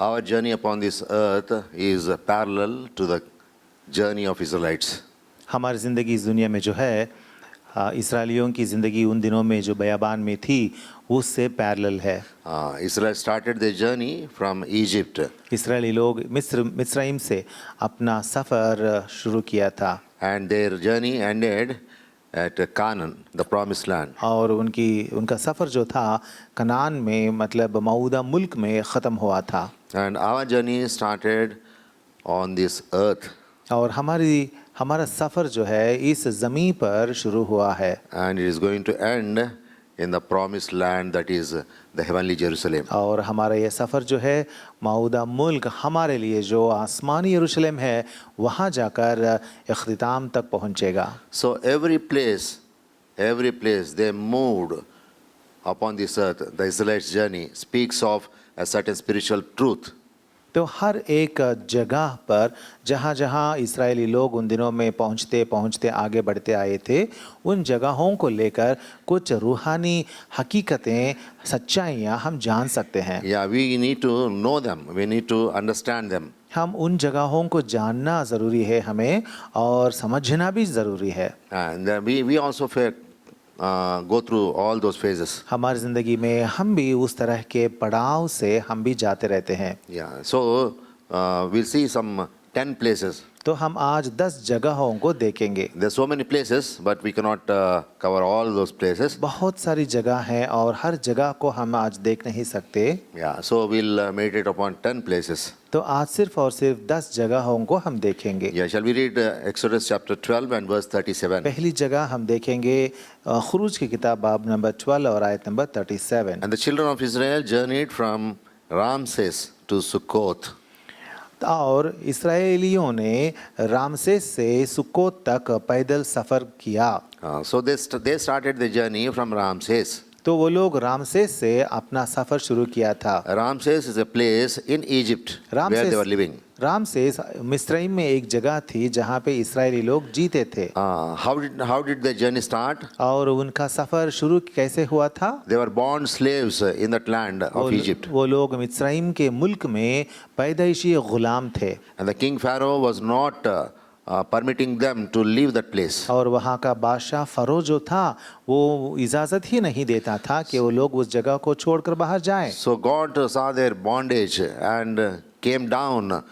Our journey upon this earth is parallel to the journey of Israelites. हमारी ज़िंदगी इस दुनिया में जो है इसराइलियों की ज़िंदगी उन दिनों में जो बयाबान में थी उससे पैरेलल है। Israel started their journey from Egypt, Israeli लोग मिस्रईम से अपना सफ़र शुरू किया था and their journey ended at Canaan, the promised land. और उनका सफ़र जो था कनान में मतलब मऊदा मुल्क में ख़त्म हुआ था। And our journey started on this earth, और हमारा सफ़र जो है इस ज़मीन पर शुरू हुआ है and it is going to end in the promised land, that is the heavenly Jerusalem. और हमारा ये सफ़र जो है मऊदा मुल्क हमारे लिए जो आसमानी यरूशलेम है वहाँ जाकर इख्तिताम तक पहुँचेगा। So every place they moved upon this earth, the Israelites' journey speaks of a certain spiritual truth. तो हर एक जगह पर जहाँ जहाँ इस्राएली लोग उन दिनों में पहुँचते पहुँचते आगे बढ़ते आए थे उन जगहों को लेकर कुछ रूहानी हकीकतें सच्चाइयाँ हम जान सकते हैं। Yeah, we need to know them, we need to understand them. हम उन जगहों को जानना ज़रूरी है हमें और समझना भी ज़रूरी है। And we also go through all those phases. हमारी ज़िंदगी में हम भी उस तरह के पड़ाव से हम भी जाते रहते हैं। Yeah, so we'll see some 10 places. तो हम आज 10 जगहों को देखेंगे। There's so many places, but we cannot cover all those places. बहुत सारी जगह हैं और हर जगह को हम आज देख नहीं सकते। Yeah, so we'll meditate upon 10 places. तो आज सिर्फ और सिर्फ 10 जगहों को हम देखेंगे। Yeah, shall we read Exodus chapter 12 and verse 37? पहली जगह हम देखेंगे खुरूज की किताब बाब नंबर 12 और आयत number 37। And the children of Israel journeyed from Ramses to Sukkoth. और इस्राएलियों ने रामसेस से सुक्कोत तक पैदल सफ़र किया। So they started the journey from Ramses. तो वो लोग रामसेस से अपना सफ़र शुरू किया था। Ramses is a place in Egypt where they were living. Ramses Mizraim में एक जगह थी जहाँ पे इस्राएली लोग जीते थे। How did the journey start? और उनका सफ़र शुरू कैसे हुआ था? They were born slaves in that land of Egypt. वो लोग मिस्रईम के मुल्क में पैदाइशी गुलाम थे। And the king Pharaoh was not permitting them to leave that place. और वहाँ का बादशाह फ़रो जो था वो इजाज़त ही नहीं देता था कि वो लोग उस जगह को छोड़कर बाहर जाएं। So God saw their bondage and came down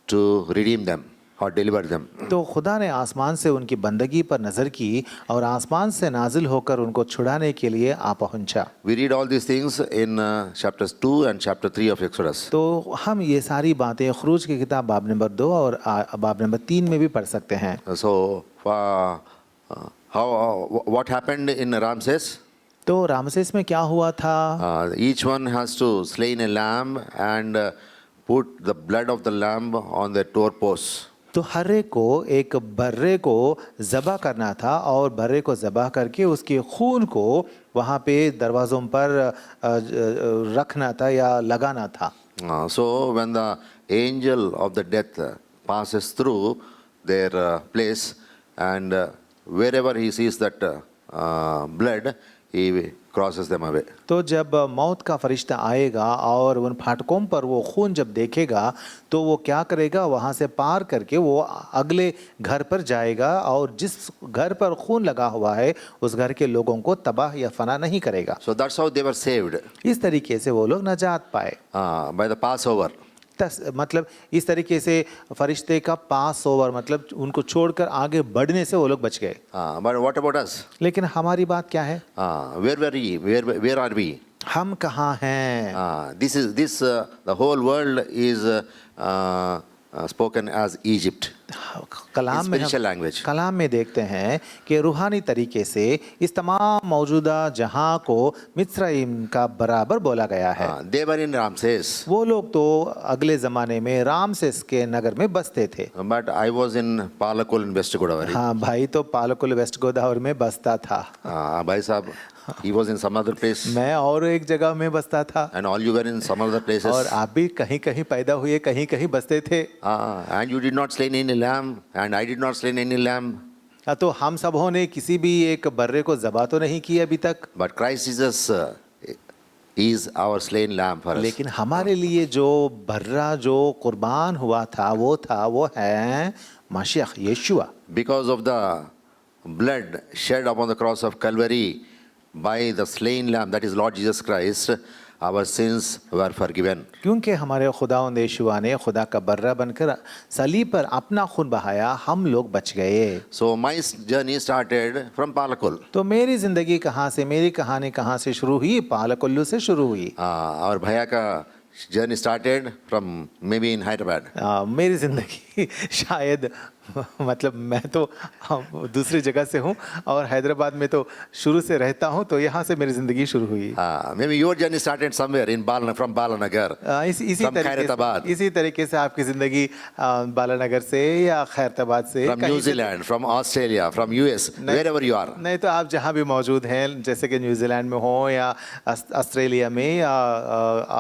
to redeem them or deliver them. तो खुदा ने आसमान से उनकी बंदगी पर नज़र की और आसमान से नाजिल होकर उनको छुड़ाने के लिए आ पहुंचा। We read all these things in chapters 2 and chapter 3 of Exodus. तो हम ये सारी बातें खुरूज की किताब बाब नंबर 2 और बाब नंबर 3 में भी पढ़ सकते हैं। So what happened in Ramses? तो रामसेस में क्या हुआ था? Each one has to slay a lamb and put the blood of the lamb on the doorposts. तो हर एक को एक बर्रे को ज़बह करना था और बर्रे को ज़बह करके उसके खून को वहाँ पे दरवाज़ों पर रखना था या लगाना था। So when the angel of the death passes through their place and wherever he sees that blood, he crosses them away. तो जब मौत का फरिश्ता आएगा और उन फाटकों पर वो खून जब देखेगा तो वो क्या करेगा, वहाँ से पार करके वो अगले घर पर जाएगा और जिस घर पर खून लगा हुआ है उस घर के लोगों को तबाह या फना नहीं करेगा। So that's how they were saved. इस तरीके से वो लोग नजात पाए By the Passover. मतलब इस तरीके से फरिश्ते का पास ओवर मतलब उनको छोड़कर आगे बढ़ने से वो लोग बच गए। But what about us? लेकिन हमारी बात क्या है? Where were we? Where are we? हम कहाँ हैं? The whole world is spoken as Egypt. कलाम में spiritual language. कलाम में देखते हैं कि रूहानी तरीके से इस तमाम मौजूदा जहां को मिस्रईम का बराबर बोला गया है। They were in Ramses. वो लोग तो अगले ज़माने में रामसेस के नगर में बसते थे। But I was in Palakul in West Godavari. हाँ भाई तो पालकुल वेस्ट गोदावरी में बसता था। भाई साहब, he was in some other place. मैं और एक जगह में बसता था। And all you were in some other places. और आप भी कहीं कहीं पैदा हुए, कहीं कहीं बसते थे। And you did not slay any lamb, and I did not slay any lamb. तो हम सबों ने किसी भी एक बर्रे को ज़बा तो नहीं की अभी तक। But Christ Jesus is our slain lamb for us. लेकिन हमारे लिए जो बर्रा जो कुर्बान हुआ था वो है मसीह यीशुआ। Because of the blood shed upon the cross of Calvary by the slain lamb, that is Lord Jesus Christ, our sins were forgiven. क्योंकि हमारे खुदावंद यीशुआ ने खुदा का बर्रा बनकर सलीब पर अपना खून बहाया, हम लोग बच गए। So my journey started from Palakul. तो मेरी जिंदगी कहाँ से, मेरी कहानी कहाँ से शुरू हुई? पालकुल्लू से शुरू हुई। और भैया का journey started from maybe in Hyderabad. मेरी जिंदगी शायद मतलब मैं तो दूसरी जगह से हूँ और हैदराबाद में तो शुरू से रहता हूँ, तो यहाँ से मेरी ज़िंदगी शुरू हुई। Maybe your journey started somewhere in from Balanagar, इसी तरीके से आपकी ज़िंदगी बालानगर से या खैरताबाद से, from New Zealand, from Australia, from US, wherever you are. नहीं तो आप जहाँ भी मौजूद हैं, जैसे कि न्यूजीलैंड में हो या ऑस्ट्रेलिया में या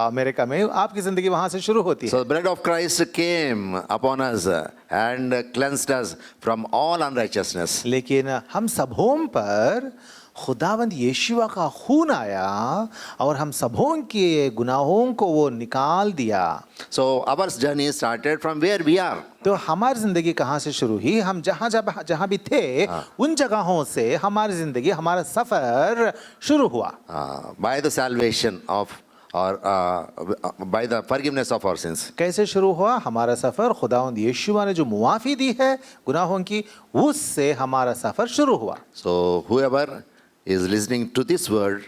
अमेरिका में, आपकी ज़िंदगी वहाँ से शुरू होती है। So the blood of Christ came upon us and cleansed us from all unrighteousness. लेकिन हम सबों पर खुदावंद यीशुआ का खून आया और हम सबों के गुनाहों को वो निकाल दिया। So our journey started from where we are. तो हमारी जिंदगी कहाँ से शुरू हुई? हम जहाँ भी थे उन जगहों से हमारी जिंदगी, हमारा सफर शुरू हुआ। By the salvation of or by the forgiveness of our sins. कैसे शुरू हुआ हमारा सफर? खुदावंद यीशुआ ने जो मुआफ़ी दी है गुनाहों की, उससे हमारा सफर शुरू हुआ। So whoever is listening to this word,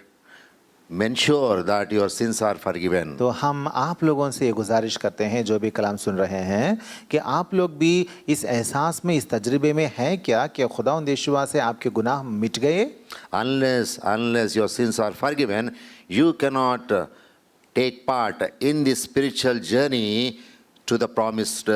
make sure that your sins are forgiven. तो हम आप लोगों से ये गुजारिश करते हैं जो भी कलाम सुन रहे हैं कि आप लोग भी इस एहसास में, इस तजर्बे में हैं क्या कि खुदावंद यीशुआ से आपके गुनाह मिट गए? Unless your sins are forgiven, you cannot take part in this spiritual journey to the promised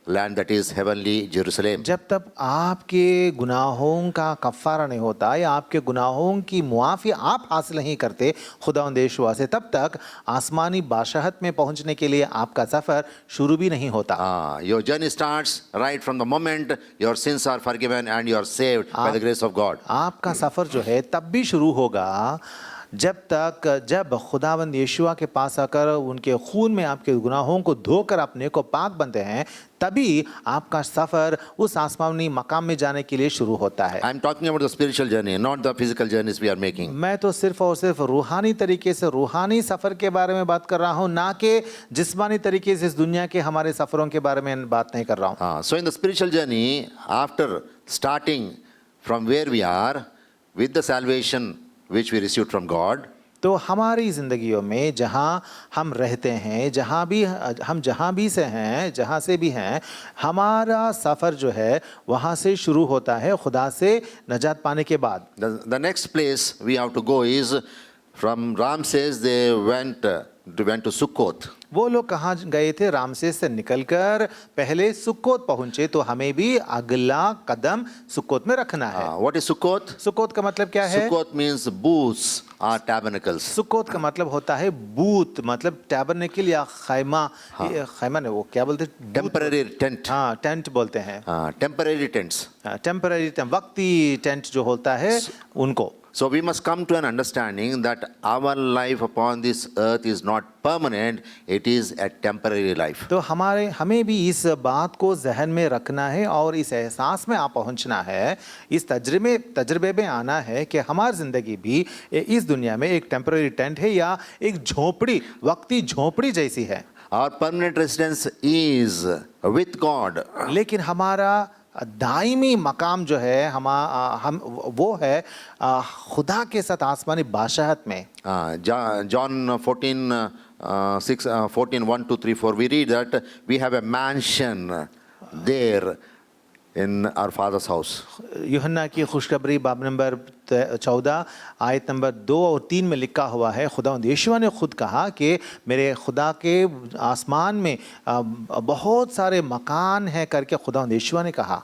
land, that is heavenly Jerusalem. जब तक आपके गुनाहों का कफ़ारा नहीं होता या आपके गुनाहों की मुआफ़ी आप हासिल नहीं करते खुदावंद यीशुआ से, तब तक आसमानी बादशाहत में पहुंचने के लिए आपका सफ़र शुरू भी नहीं होता। Your journey starts right from the moment your sins are forgiven and you are saved by the grace of God. आपका सफ़र जो है तब भी शुरू होगा जब खुदावंद यीशुआ के पास आकर उनके खून में आपके गुनाहों को धोकर अपने को पाक बनते हैं, तभी आपका सफर उस आसमानी मकाम में जाने के लिए शुरू होता है। I am talking about the spiritual journey, not the physical journeys we are making. मैं तो सिर्फ और सिर्फ रूहानी तरीके से रूहानी सफर के बारे में बात कर रहा हूँ, ना कि जिस्मानी तरीके से इस दुनिया के हमारे सफरों के बारे में बात नहीं कर रहा हूँ। So in the spiritual journey, after starting from where we are with the salvation which we received from God, तो हमारी ज़िंदगियों में जहाँ हम रहते हैं, हम जहाँ भी से हैं, जहाँ से भी हैं, हमारा सफ़र जो है वहाँ से शुरू होता है खुदा से नजात पाने के बाद। the next place we have to go is from Ramses they went to Sukkot. वो लोग कहाँ गए थे? रामसेस से निकलकर पहले सुक्कोत पहुंचे, तो हमें भी अगला कदम सुक्कोत में रखना है। What is Sukkot? सुक्कोत का मतलब क्या है? Sukkot means booths or tabernacles. सुक्कोत का मतलब होता है बूथ, मतलब टैबरनेकल या खैमा। खैमा ने वो क्या बोलते हैं? Temporary tent. हाँ, टेंट बोलते हैं। Temporary tents. टेम्पररी वक्ती टेंट जो होता है उनको। So we must come to an understanding that our life upon this earth is not permanent, it is a temporary life. तो हमें भी इस बात को जहन में रखना है और इस एहसास में आप पहुंचना है, इस तजर्बे में आना है कि हमारी ज़िंदगी भी इस दुनिया में एक टेम्पररी टेंट है या एक झोपड़ी, वक्ती झोपड़ी जैसी है। Our permanent residence is with God. लेकिन हमारा दायमी मकाम जो है हम वो है खुदा के साथ आसमानी बादशाहत में। John 14, 1, 2, 3, 4, we read that we have a mansion there in our father's house. यूहन्ना की खुशखबरी बाब नंबर 14 आयत नंबर 2 और 3 में लिखा हुआ है, खुदावंद यीशुआ ने खुद कहा कि मेरे खुदा के आसमान में बहुत सारे मकान हैं करके खुदावंद यीशुआ ने कहा।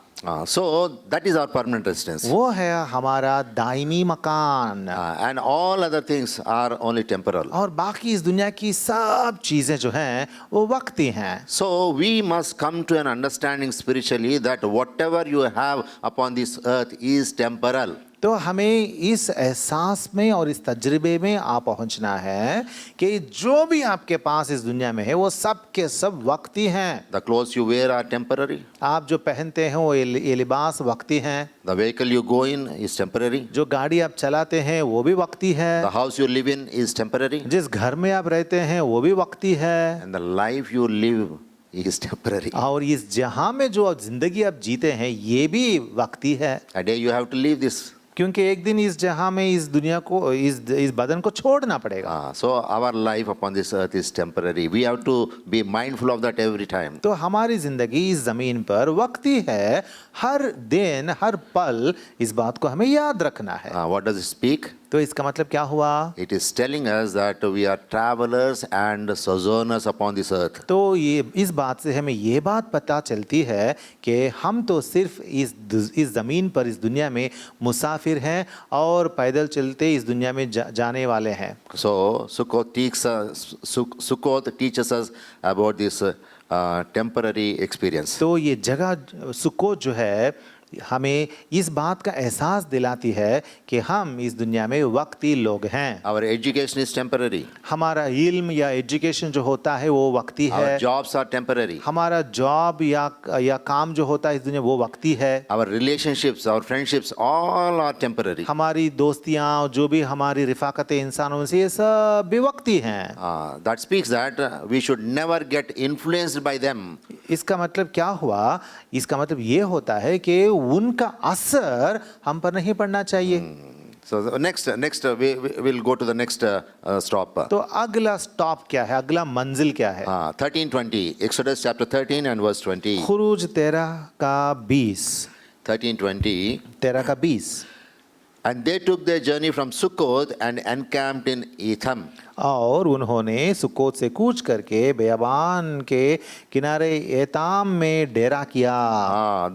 So that is our permanent residence. वो है हमारा दायमी मकान। And all other things are only temporal. और बाकी इस दुनिया की सब चीज़ें जो हैं वो वक्ती हैं। So we must come to an understanding spiritually that whatever you have upon this earth is temporal. तो हमें इस एहसास में और इस तजुर्बे में आ पहुंचना है कि जो भी आपके पास इस दुनिया में है वो सब के सब वक्ती हैं। The clothes you wear are temporary. आप जो पहनते हैं वो ये लिबास वक्ती हैं। The vehicle you go in is temporary. जो गाड़ी आप चलाते हैं वो भी वक्ती है। The house you live in is temporary. जिस घर में आप रहते हैं वो भी वक्ती है। And the life you live is temporary. और इस जहां में जो जिंदगी आप जीते हैं ये भी वक्ती है, A day you have to leave this. क्योंकि एक दिन इस जहां में इस दुनिया को इस बदन को छोड़ना पड़ेगा। So our life upon this earth is temporary. We have to be mindful of that every time. तो हमारी जिंदगी इस जमीन पर वक्ती है। हर दिन हर पल इस बात को हमें याद रखना है। What does it speak? तो इसका मतलब क्या हुआ? It is telling us that we are travelers and sojourners upon this earth. तो ये इस बात से हमें ये बात पता चलती है कि हम तो सिर्फ इस ज़मीन पर इस दुनिया में मुसाफिर हैं और पैदल चलते इस दुनिया में जाने वाले हैं। So Sukkot teaches us about this temporary experience. तो ये जगह सुकोत जो है हमें इस बात का एहसास दिलाती है कि हम इस दुनिया में वक्ती लोग हैं। Our education is temporary. हमारा इल्म या एजुकेशन जो होता है वो वक्ती है। Our jobs are temporary. हमारा जॉब या काम जो होता है इस दुनिया वो वक्ती है। Our relationships, our friendships, all are temporary. हमारी दोस्तियाँ जो भी हमारी रिफाकतें इंसानों से ये सब भी वक्ती हैं। That speaks that we should never get influenced by them. इसका मतलब क्या हुआ? इसका मतलब ये होता है कि उनका असर हम पर नहीं पड़ना चाहिए। So next we will go to the next stop. तो अगला स्टॉप क्या है? अगला मंजिल क्या है? 13:20, Exodus chapter 13 and verse 20. खुरूज 13 का 20। 13:20. 13 का 20। And they took their journey from Sukkot and encamped in Etham. और उन्होंने सुकोत से कूच करके बेयाबान के किनारे एताम में डेरा किया।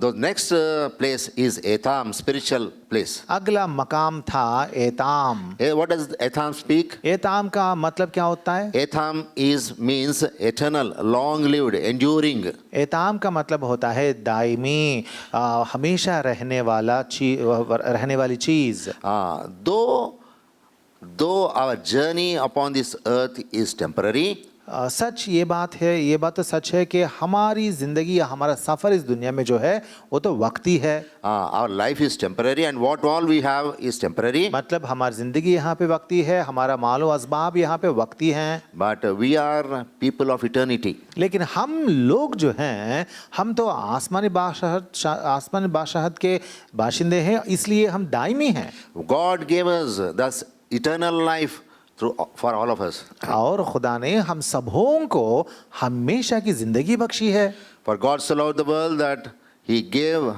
The next place is Etham, spiritual place. अगला मकाम था एताम। What does Etham speak? एताम का मतलब क्या होता है? Etham means eternal, long-lived, enduring. एताम का मतलब होता है दायमी, हमेशा रहने वाली चीज। Though our journey upon this earth is temporary, सच ये बात तो सच है कि हमारी जिंदगी या हमारा सफर इस दुनिया में जो है वो तो वक्ती है। our life is temporary and what all we have is temporary. मतलब हमारी जिंदगी यहाँ पे वक्ती है, हमारा मालो असबाब यहाँ पे वक्ती हैं। But we are people of eternity. लेकिन हम लोग जो हैं हम तो आसमानी बादशाहत के बाशिंदे हैं, इसलिए हम दायमी हैं। God gave us thus eternal life for all of us. और खुदा ने हम सबों को हमेशा की जिंदगी बख्शी है। For God so loved the world that he gave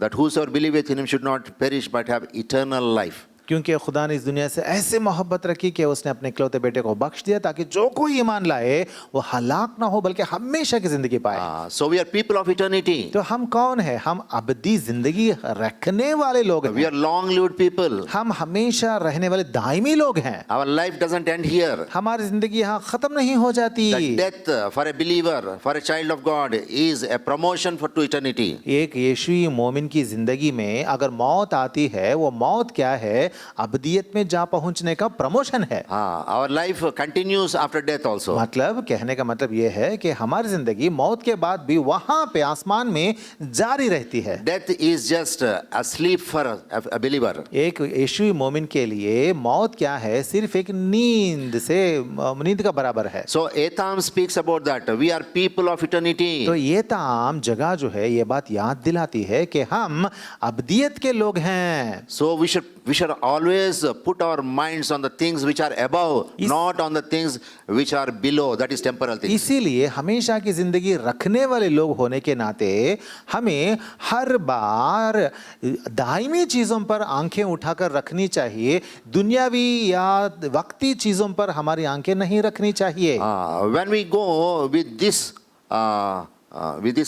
that whosoever believeth in him should not perish but have eternal life. क्योंकि खुदा ने इस दुनिया से ऐसे मोहब्बत रखी कि उसने अपने इकलौते बेटे को बख्श दिया ताकि जो कोई ईमान लाए वो हलाक ना हो बल्कि हमेशा की जिंदगी पाए। So we are people of eternity. तो हम कौन है? हम अबदी जिंदगी रखने वाले लोग हैं। We are long-lived people. हम हमेशा रहने वाले दायमी लोग हैं। Our life doesn't end here. हमारी जिंदगी यहाँ खत्म नहीं हो जाती। The death for a believer, for a child of God, is a promotion to eternity. एक यीशुई मोमिन की जिंदगी में अगर मौत आती है, वो मौत क्या है? अबदियत में जा पहुंचने का प्रमोशन है। Our life continues after death also. मतलब कहने का मतलब ये है कि हमारी जिंदगी मौत के बाद भी वहां पे आसमान में जारी रहती है। Death is just a sleep for a believer. एक यीशुई मोमिन के लिए मौत क्या है? सिर्फ एक नींद का बराबर है। So Etham speaks about that. We are people of eternity. तो ये ताम जगह जो है ये बात याद दिलाती है कि हम अबदियत के लोग हैं। So we should always put our minds on the things which are above, not on the things which are below, that is temporal things. इसीलिए हमेशा की जिंदगी रखने वाले लोग होने के नाते हमें हर बार दायमी चीजों पर आंखें उठाकर रखनी चाहिए, दुनियावी या वक्ती चीजों पर हमारी आंखें नहीं रखनी चाहिए। When we go with this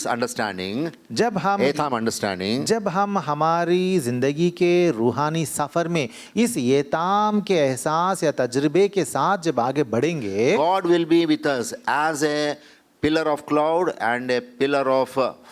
understanding, जब हम हमारी जिंदगी के रूहानी सफर में इस येताम के एहसास या तजुर्बे के साथ जब आगे बढ़ेंगे, God will be with us as a pillar of cloud and a pillar of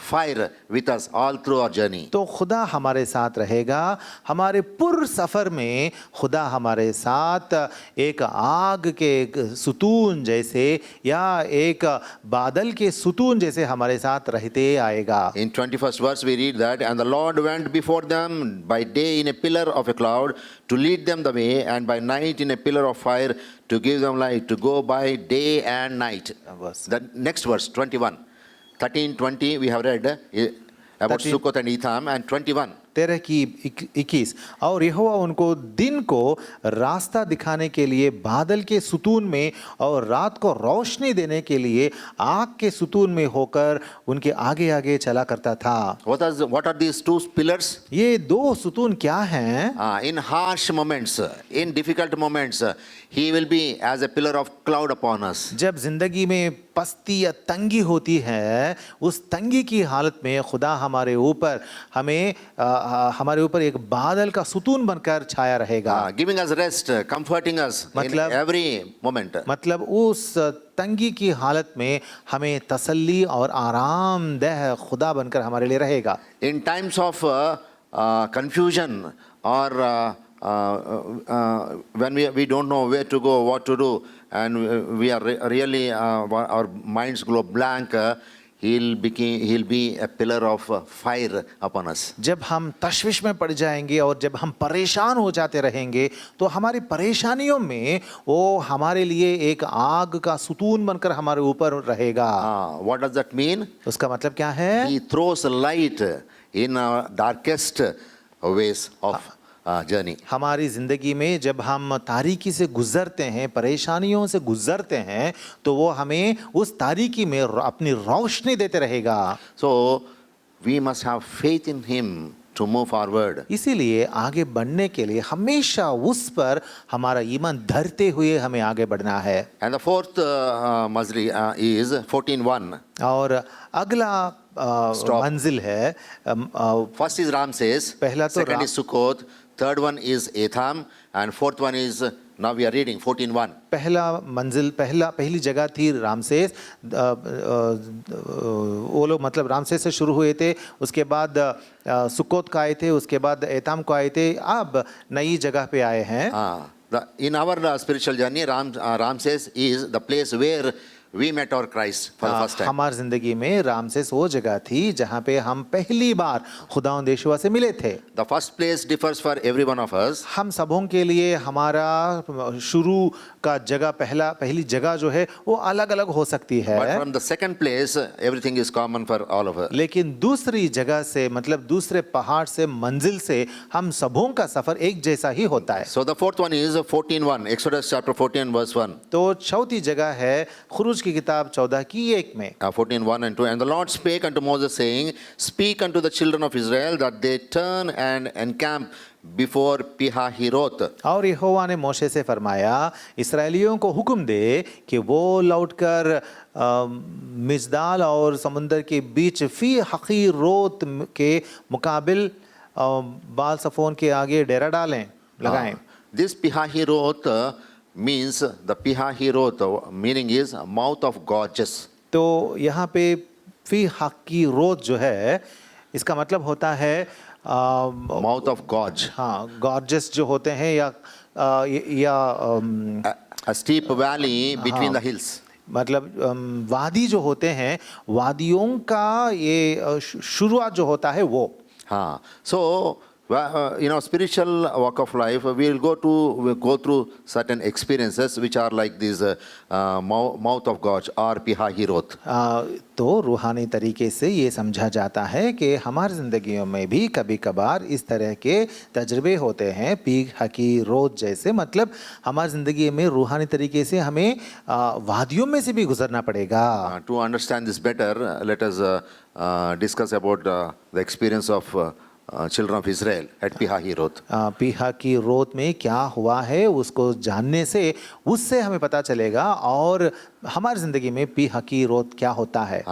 fire with us all through our journey. तो खुदा हमारे साथ रहेगा, हमारे पूर्ण सफ़र में खुदा हमारे साथ एक आग के एक सुतून जैसे या एक बादल के सुतून जैसे हमारे साथ रहते आएगा। In 21st verse we read that, and the Lord went before them by day in a pillar of a cloud to lead them the way, and by night in a pillar of fire to give them light, to go by day and night. Verse. The next verse, 21. 13, 20 we have read about 13. Sukkot and Etham, and 21. 13 की 21। और यहोवा उनको दिन को रास्ता दिखाने के लिए बादल के सुतून में और रात को रोशनी देने के लिए आग के सुतून में होकर उनके आगे आगे चला करता था। What are these two pillars? ये दो सुतून क्या हैं? In harsh moments, in difficult moments, he will be as a pillar of cloud upon us. जब जिंदगी में पस्ती या तंगी होती है, उस तंगी की हालत में खुदा हमारे ऊपर हमारे ऊपर एक बादल का सुतून बनकर छाया रहेगा। Giving us rest, comforting us in every moment. मतलब उस तंगी की हालत में हमें तसल्ली और आरामदेह खुदा बनकर हमारे लिए रहेगा। In times of confusion or when we don't know where to go, what to do, and we are really our minds go blank, he'll be a pillar of fire upon us. जब हम तशविश में पड़ जाएंगे और जब हम परेशान हो जाते रहेंगे तो हमारी परेशानियों में वो हमारे लिए एक आग का सुतून बनकर हमारे ऊपर रहेगा। What does that mean? उसका मतलब क्या है? He throws light in our darkest ways of journey. हमारी जिंदगी में जब हम तारीकी से गुजरते हैं, परेशानियों से गुजरते हैं, तो वो हमें उस तारीकी में अपनी रोशनी देते रहेगा। So we must have faith in him to move forward. इसीलिए आगे बढ़ने के लिए हमेशा उस पर हमारा ईमान धरते हुए हमें आगे बढ़ना है। And the fourth mazli is 14:1. और अगला मंजिल है First is Ramses, पहला तो second is Sukkot, third one is Etham, and fourth one is, now we are reading 14:1. पहली जगह थी रामसेस। वो लोग मतलब रामसेस से शुरू हुए थे, उसके बाद सुकोत को आए थे, उसके बाद एताम को आए थे, अब नई जगह पे आए हैं। In our spiritual journey, Ramses is the place where we met our Christ for the first time. हमारी जिंदगी में रामसेस वो जगह थी जहाँ पे हम पहली बार खुदावंद यीशुआ से मिले थे। The first place differs for every one of us. हम सबों के लिए हमारा शुरू का जगह पहली जगह जो है वो अलग अलग हो सकती है। But from the second place, everything is common for all of us. लेकिन दूसरी जगह से मतलब दूसरे पहाड़ से मंजिल से हम सबों का सफर एक जैसा ही होता है। So the fourth one is 14:1, Exodus chapter 14 verse 1. तो चौथी जगह है खुरूज की किताब 14 की 1 में। 14:1 and 2. And the Lord spake unto Moses, saying, Speak unto the children of Israel that they turn and encamp before Pihahiroth. और यहोवा ने मोशे से फरमाया, इस्राएलियों को हुक्म दे कि वो लौटकर मिजदाल और समुंदर के बीच फी हकीरोत के मुकाबिल बाल सफोन के आगे डेरा लगाएं। This Pihahiroth means, the Pihahiroth meaning is mouth of gorges. तो यहाँ पे फी हकीरोत जो है इसका मतलब होता है Mouth of gorge. हाँ, गॉर्जस जो होते हैं या A steep valley between the hills. मतलब वादी जो होते हैं, वादियों का ये शुरुआत जो होता है वो। हाँ, so spiritual walk of life, we will go through certain experiences which are like this mouth of gorge or Pihahiroth. तो रूहानी तरीके से ये समझा जाता है कि हमारी ज़िंदगियों में भी कभी कभार इस तरह के तजर्बे होते हैं पीहाहीरोत जैसे। मतलब हमारी ज़िंदगी में रूहानी तरीके से हमें वादियों में से भी गुजरना पड़ेगा। To understand this better, let us discuss about the experience of children of Israel at Pihahiroth. पीहाहीरोत में क्या हुआ है उसको जानने से उससे हमें पता चलेगा और हमारी जिंदगी में पीहाहीरोत क्या होता है।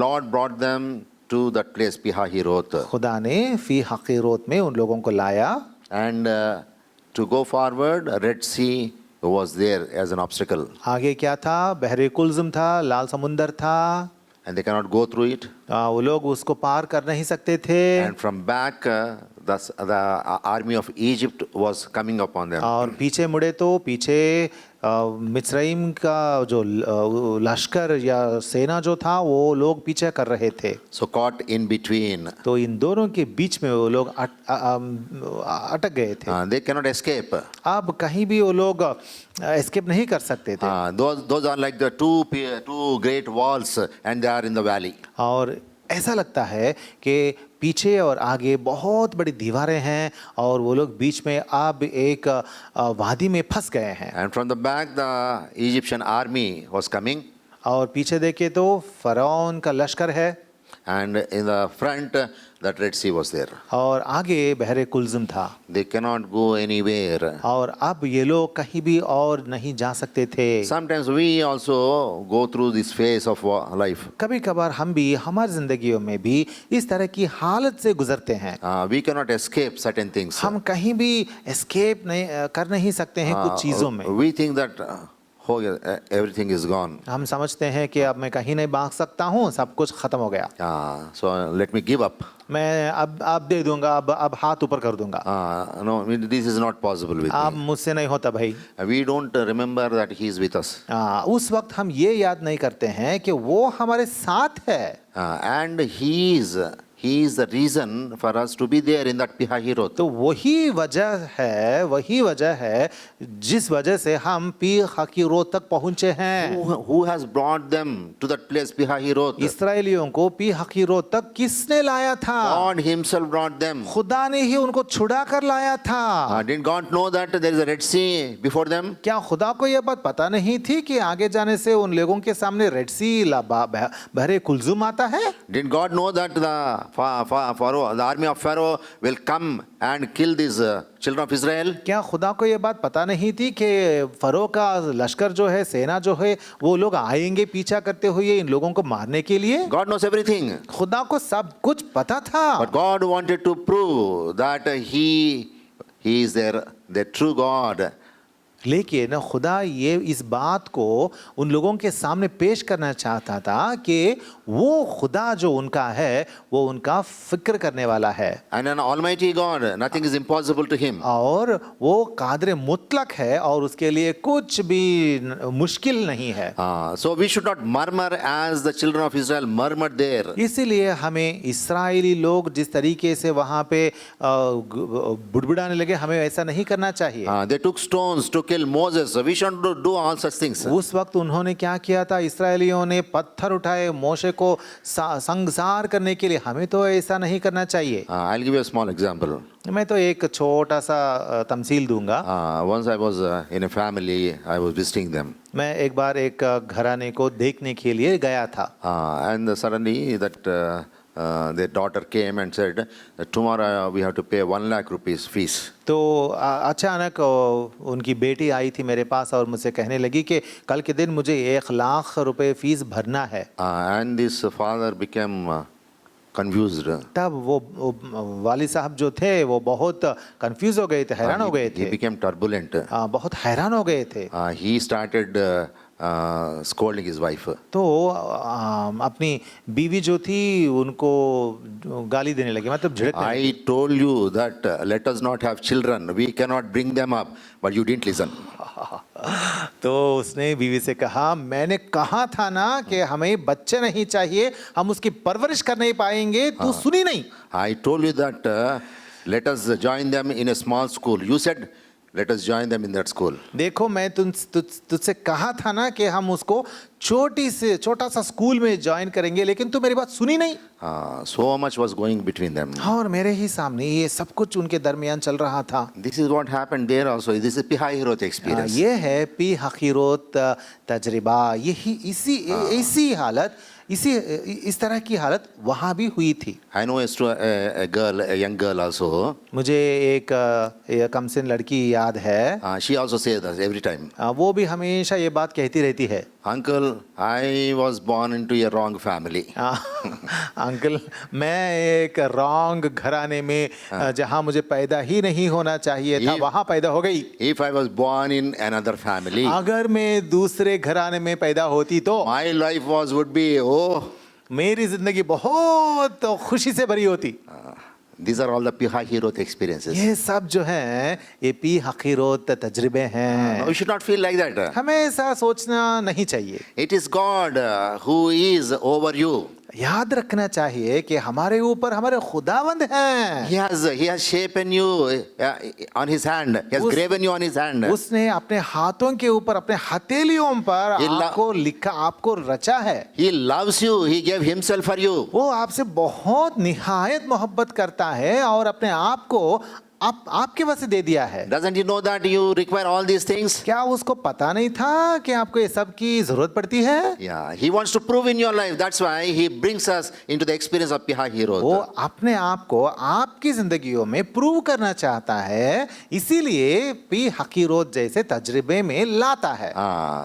Lord brought them to that place Pihahiroth. खुदा ने पीहाहीरोत में उन लोगों को लाया। And to go forward, Red Sea was there as an obstacle. आगे क्या था? बहरे कुल्ज़ुम था, लाल समुंदर था। and they cannot go through it. वो लोग उसको पार कर नहीं सकते थे And from back, the army of Egypt was coming upon them. और पीछे मुड़े तो पीछे मिस्रईम का जो लश्कर या सेना जो था वो लोग पीछे कर रहे थे। So caught in between, तो इन दोनों के बीच में वो लोग अटक गए थे। they cannot escape. अब कहीं भी वो लोग एस्केप नहीं कर सकते थे। Those are like the two great walls, and they are in the valley. और ऐसा लगता है कि पीछे और आगे बहुत बड़ी दीवारें हैं और वो लोग बीच में अब एक वादी में फंस गए हैं। And from the back, the Egyptian army was coming, और पीछे देखे तो फरौन का लश्कर है and in the front, that Red Sea was there. और आगे बहरे कुलजुम था। They cannot go anywhere. और अब ये लोग कहीं भी और नहीं जा सकते थे। Sometimes we also go through this phase of life. कभी कभार हम भी हमारी जिंदगियों में भी इस तरह की हालत से गुजरते हैं। We cannot escape certain things. हम कहीं भी एस्केप नहीं कर नहीं सकते हैं कुछ चीज़ों में। We think that everything is gone. हम समझते हैं कि अब मैं कहीं नहीं भाग सकता हूँ, सब कुछ खत्म हो गया। So let me give up. मैं अब दे दूंगा, अब हाथ ऊपर कर दूंगा। No, this is not possible with अब me. मुझसे नहीं होता भाई। We don't remember that he is with us. उस वक्त हम ये याद नहीं करते हैं कि वो हमारे साथ है। And he is the reason for us to be there in that Pihahirot. तो वही वजह है जिस वजह से हम पी हकीरोत तक पहुंचे हैं। Who has brought them to that place, Pihahirot? इस्राएलियों को पी हकीरोत तक किसने लाया था? God himself brought them. खुदा ने ही उनको छुड़ा कर लाया था। Did God know that there is a Red Sea before them? क्या खुदा को यह बात पता नहीं थी कि आगे जाने से उन लोगों के सामने रेड सी बहरे कुलजुम आता है? Did God know that Pharaoh, the army of Pharaoh will come and kill these children of Israel? क्या खुदा को यह बात पता नहीं थी कि फरो का लश्कर जो है, सेना जो है, वो लोग आएंगे पीछा करते हुए इन लोगों को मारने के लिए? God knows everything. खुदा को सब कुछ पता था। But God wanted to prove that He is the true God. लेकिन खुदा ये इस बात को उन लोगों के सामने पेश करना चाहता था कि वो खुदा जो उनका है वो उनका फिक्र करने वाला है। And an almighty God, nothing is impossible to him. और वो कादर मुतलक है और उसके लिए कुछ भी मुश्किल नहीं है। So we should not murmur as the children of Israel murmured there. इसीलिए हमें इस्राएली लोग जिस तरीके से वहाँ पे बुड़बुड़ाने लगे, हमें ऐसा नहीं करना चाहिए। They took stones to kill Moses. We shouldn't do all such things. उस वक्त उन्होंने क्या किया था? इस्राएलियों ने पत्थर उठाए मोशे को संसार करने के लिए। हमें तो ऐसा नहीं करना चाहिए। I'll give you a small example. मैं तो एक छोटा सा तमसील दूंगा। Once I was in a family, I was visiting them. मैं एक बार एक घराने को देखने के लिए गया था। And suddenly that their daughter came and said that tomorrow we have to pay 1 lakh rupees fees. तो अचानक उनकी बेटी आई थी मेरे पास और मुझसे कहने लगी कि कल के दिन मुझे 1 लाख रुपए फीस भरना है। And this father became confused. तब वो वाली साहब जो थे वो बहुत कंफ्यूज हो गए थे, हैरान हो गए थे। He became turbulent. बहुत हैरान हो गए थे। He started scolding his wife. तो अपनी बीवी जो थी उनको गाली देने लगे, मतलब झिड़कने लगे। I told you that let us not have children. We cannot bring them up, but you didn't listen. तो उसने बीवी से कहा, मैंने कहा था ना कि हमें बच्चे नहीं चाहिए, हम उसकी परवरिश कर नहीं पाएंगे, तू सुनी नहीं। I told you that let us join them in a small school. You said let us join them in that school. देखो मैं तुझसे कहा था ना कि हम उसको छोटा सा स्कूल में ज्वाइन करेंगे, लेकिन तू मेरी बात सुनी नहीं। So much was going between them. और मेरे ही सामने ये सब कुछ उनके दरमियान चल रहा था। This is what happened there also. This is Pihahirot experience. ये है पी हकीरोत तजरिबा। यही इसी हालत, इस तरह की हालत वहाँ भी हुई थी। I know a young girl also. मुझे एक कमसिन लड़की याद है। She also says that every time. वो भी हमेशा ये बात कहती रहती है। Uncle, I was born into a wrong family. Uncle, मैं एक रॉन्ग घराने में जहाँ मुझे पैदा ही नहीं होना चाहिए था वहाँ पैदा हो गई। If I was born in another family, अगर मैं दूसरे घराने में पैदा होती तो my life would be मेरी जिंदगी बहुत खुशी से भरी होती। These are all the Pihahiroth experiences. ये सब जो है ये पी हकीरोत तजर्बे हैं। We should not feel like that. हमें ऐसा सोचना नहीं चाहिए। It is God who is over you. याद रखना चाहिए कि हमारे ऊपर हमारे खुदावंद हैं। He has shapen you on his hand. He has graven you on his hand. उसने अपने हाथों के ऊपर अपने हथेलियों पर ये आपको लिखा, आपको रचा है। He loves you. He gave himself for you. वो आपसे बहुत निहायत मोहब्बत करता है और अपने आप को आपके वजह से दे दिया है। Doesn't he know that you require all these things? क्या उसको पता नहीं था कि आपको ये सब की जरूरत पड़ती है? Yeah, he wants to prove in your life. That's why he brings us into the experience of वो Pihahiroth. अपने आप को आपकी जिंदगियों में प्रूव करना चाहता है, इसीलिए पी हकीरोत जैसे तजर्बे में लाता है।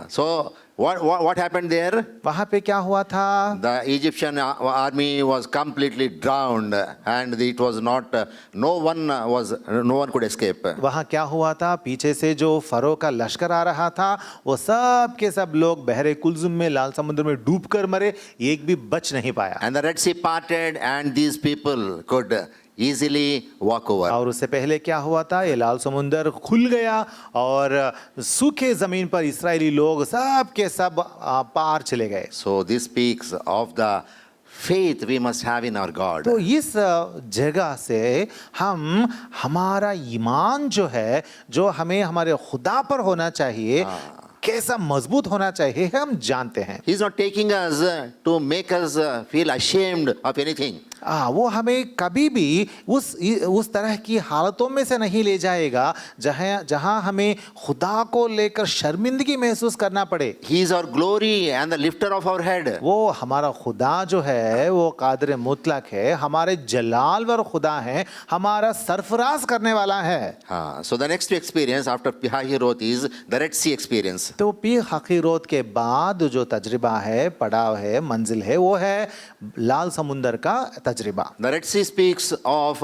So what happened there? वहां पे क्या हुआ था? The Egyptian army was completely drowned, and it was not. No one could escape. वहां क्या हुआ था? पीछे से जो फरो का लश्कर आ रहा था, वो सब के सब लोग बहरे कुलजुम में, लाल समुद्र में डूब कर मरे, एक भी बच नहीं पाया। And the Red Sea parted, and these people could easily walk over. और उससे पहले क्या हुआ था? ये लाल समुंदर खुल गया और सूखे जमीन पर इस्राएली लोग सब के सब पार चले गए। So this speaks of the faith we must have in our God. तो इस जगह से हम हमारा ईमान जो है, जो हमें हमारे खुदा पर होना चाहिए, कैसा मजबूत होना चाहिए, हम जानते हैं। He's not taking us to make us feel ashamed of anything. वो हमें कभी भी उस तरह की हालतों में से नहीं ले जाएगा जहां हमें खुदा को लेकर शर्मिंदगी महसूस करना पड़े। He is our glory and the lifter of our head. वो हमारा खुदा जो है वो कादिर मुतलक है, हमारे जलाल वर खुदा है, हमारा सरफराज करने वाला है। So the next experience after Pihahiroth is the Red Sea experience. तो पी हकीरोत के बाद जो तजर्बा है, पड़ाव है, मंजिल है, वो है लाल समुंदर का तजर्बा। The Red Sea speaks of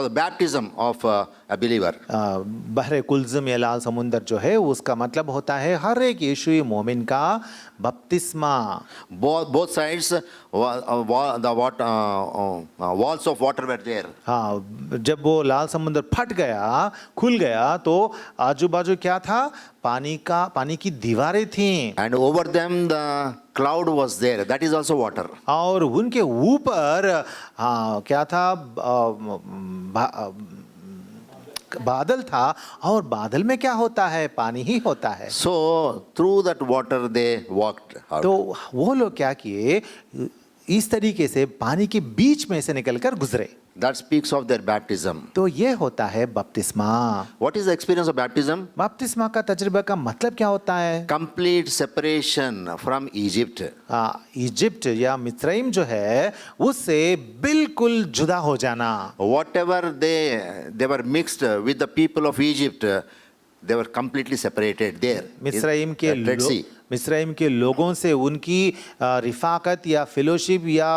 the baptism of a believer. बहरे कुलज़म या लाल समुंदर जो है उसका मतलब होता है हर एक यीशुई मोमिन का बपतिस्मा। Both sides, the walls of water were there. हाँ, जब वो लाल समुंदर फट गया, खुल गया, तो आजू बाजू क्या था? पानी की दीवारें थीं। And over them the cloud was there. That is also water. और उनके ऊपर क्या था? बादल था, और बादल में क्या होता है? पानी ही होता है। So through that water they walked out. तो वो लोग क्या किए? इस तरीके से पानी के बीच में से निकलकर गुजरे। That speaks of their baptism. तो ये होता है बपतिस्मा। What is the experience of baptism? बपतिस्मा का तजुर्बा का मतलब क्या होता है? Complete separation from Egypt. Egypt या मिस्रईम जो है उससे बिल्कुल जुदा हो जाना। Whatever they were mixed with the people of Egypt, they were completely separated there. मिस्रईम के लोगों से उनकी रिफाकत या फेलोशिप या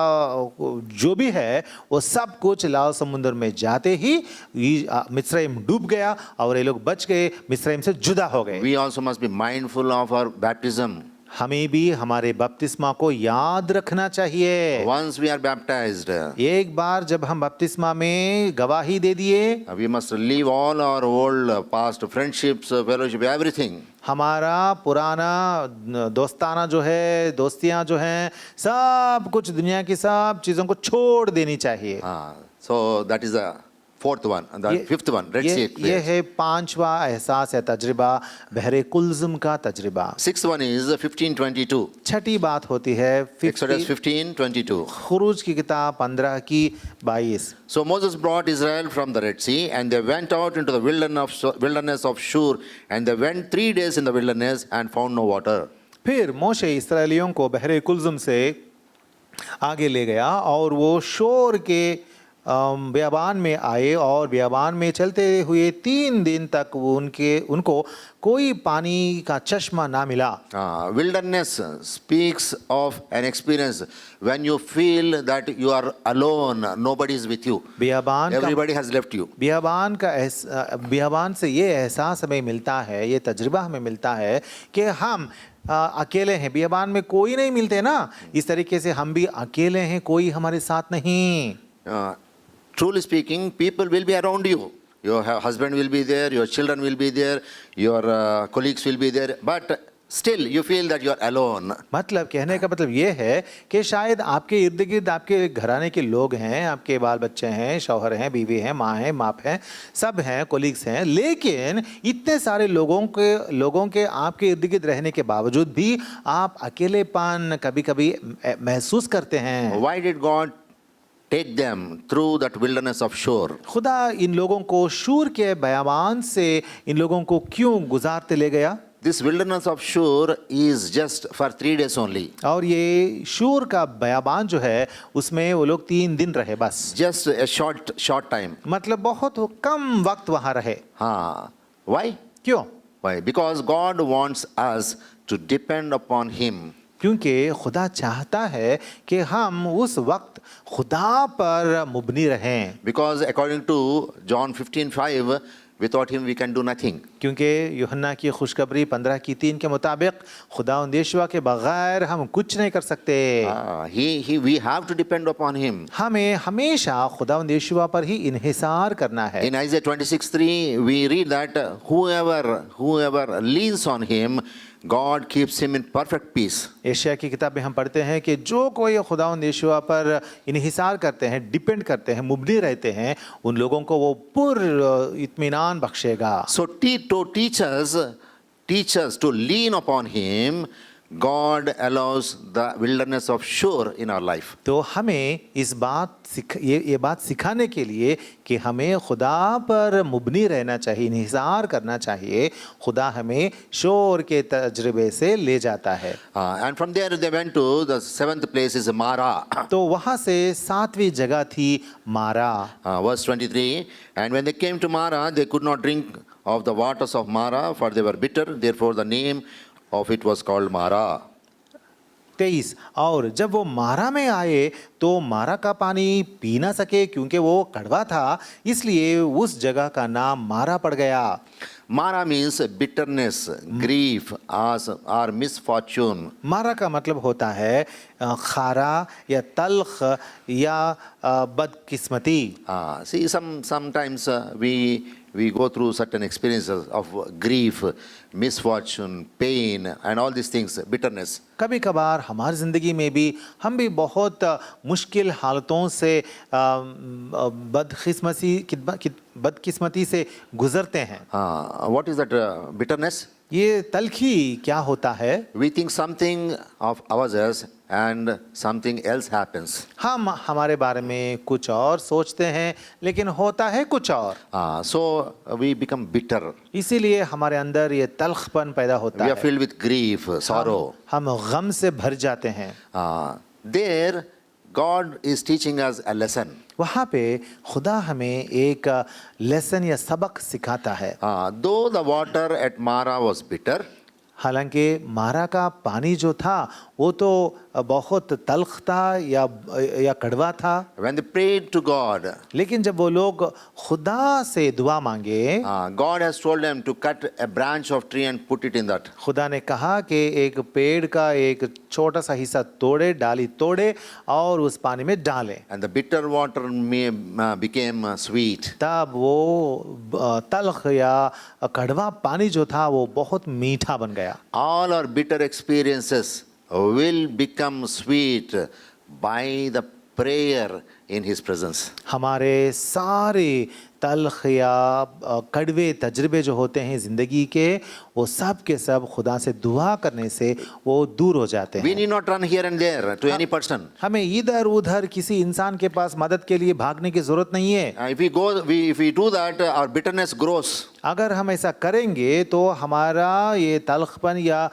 जो भी है वो सब कुछ लाल समुद्र में जाते ही मिस्रईम डूब गया और ये लोग बच गए, मिस्रईम से जुदा हो गए। We also must be mindful of our baptism. हमें भी हमारे बपतिस्मा को याद रखना चाहिए। Once we are baptized, एक बार जब हम बपतिस्मा में गवाही दे दिए, we must leave all our old past friendships, fellowship, everything. हमारा पुराना दोस्ताना जो है, दोस्तियां जो हैं, सब कुछ दुनिया की सब चीजों को छोड़ देनी चाहिए। So that is the fourth one, and the fifth one, Red Sea experience. ये है पांचवा एहसास है, तजुर्बा, बहरे कुलज़ुम का तजुर्बा। Sixth one is 15:22. छठी बात होती है Exodus 15:22. खुरूज की किताब 15:22। So Moses brought Israel from the Red Sea, and they went out into the wilderness of Shur, and they went 3 days in the wilderness and found no water. फिर मोशे इस्राएलियों को बहरे कुलज़ुम से आगे ले गया और वो शोर के बियाबान में आए और बियाबान में चलते हुए 3 दिन तक उनको कोई पानी का चश्मा ना मिला। Wilderness speaks of an experience when you feel that you are alone, nobody is with you, बियाबान का everybody has left you. बियाबान से ये एहसास हमें मिलता है, ये तजुर्बा हमें मिलता है कि हम अकेले हैं। बियाबान में कोई नहीं मिलते ना, इस तरीके से हम भी अकेले हैं, कोई हमारे साथ नहीं। Truly speaking, people will be around you. Your husband will be there, your children will be there, your colleagues will be there, but still you feel that you are alone. मतलब कहने का मतलब ये है कि शायद आपके इर्द गिर्द आपके घराने के लोग हैं, आपके बाल बच्चे हैं, शौहर हैं, बीवी हैं, माँ हैं, बाप हैं, सब हैं, कोलीग्स हैं, लेकिन इतने सारे लोगों के आपके इर्द गिर्द रहने के बावजूद भी आप अकेलेपन कभी-कभी महसूस करते हैं। Why did God take them through that wilderness of Shur? खुदा इन लोगों को शूर के बयाबान से इन लोगों को क्यों गुजारते ले गया? This wilderness of Shur is just for 3 days only. और ये शूर का बयाबान जो है उसमें वो लोग 3 दिन रहे बस। Just a short time. मतलब बहुत कम वक्त वहां रहे। Why? क्यों? Why? Because God wants us to depend upon Him. क्योंकि खुदा चाहता है कि हम उस वक्त खुदा पर मुबनी रहें। Because according to John 15:5, without Him we can do nothing. क्योंकि यूहन्ना की खुशखबरी 15:3 के मुताबिक खुदा यीशु के बगैर हम कुछ नहीं कर सकते। We have to depend upon Him. हमें हमेशा खुदा यीशु पर ही इन्हिसार करना है। In Isaiah 26:3, we read that whoever leans on Him, God keeps him in perfect peace. Asia की किताब में हम पढ़ते हैं कि जो कोई खुदावंद यीशु पर इन्हिसार करते हैं, डिपेंड करते हैं, मुबनी रहते हैं, उन लोगों को वो पूर्ण इत्मीनान बख्शेगा। So to teach us to lean upon Him, God allows the wilderness of Shur in our life. तो हमें ये बात सिखाने के लिए कि हमें खुदा पर मुबनी रहना चाहिए, इन्हिसार करना चाहिए, खुदा हमें शोर के तजर्बे से ले जाता है। And from there they went to the 7th place is Mara. तो वहाँ से 7वीं जगह थी मारा। Verse 23, and when they came to Mara, they could not drink of the waters of Mara, for they were bitter. Therefore the name of it was called Mara. 23, और जब वो मारा में आए तो मारा का पानी पी ना सके क्योंकि वो कड़वा था, इसलिए उस जगह का नाम मारा पड़ गया। Mara means bitterness, grief, or misfortune. मारा का मतलब होता है खारा या तल्ख या बदकिस्मती। See, sometimes we go through certain experiences of grief, misfortune, pain, and all these things, bitterness. कभी कभार हमारी ज़िंदगी में भी हम भी बहुत मुश्किल हालतों से बदकिस्मती से गुजरते हैं। What is that bitterness? ये तलखी क्या होता है? We think something of ourselves and something else happens. हम हमारे बारे में कुछ और सोचते हैं लेकिन होता है कुछ और। So we become bitter. इसीलिए हमारे अंदर ये तल्खपन पैदा होता We है। are filled with grief, sorrow. हम गम से भर जाते हैं। There, God is teaching us a lesson. वहाँ पे खुदा हमें एक लेसन या सबक सिखाता है। Though the water at Mara was bitter, हालांकि मारा का पानी जो था वो तो बहुत तल्ख था या कड़वा था। when they prayed to God, लेकिन जब वो लोग खुदा से दुआ मांगे, God has told them to cut a branch of tree and put it in that. खुदा ने कहा कि एक पेड़ का एक छोटा सा हिस्सा तोड़े, डाली तोड़े और उस पानी में डाले। And the bitter water became sweet. तब वो तल्ख या कड़वा पानी जो था वो बहुत मीठा बन गया। All our bitter experiences will become sweet by the prayer in His presence. हमारे सारे तल्ख या कड़वे तजर्बे जो होते हैं ज़िंदगी के, वो सब के सब खुदा से दुआ करने से वो दूर हो जाते हैं। We need not run here and there to any person. हमें इधर उधर किसी इंसान के पास मदद के लिए भागने की ज़रूरत नहीं है। If we do that, our bitterness grows. अगर हम ऐसा करेंगे तो हमारा ये तल्खपन या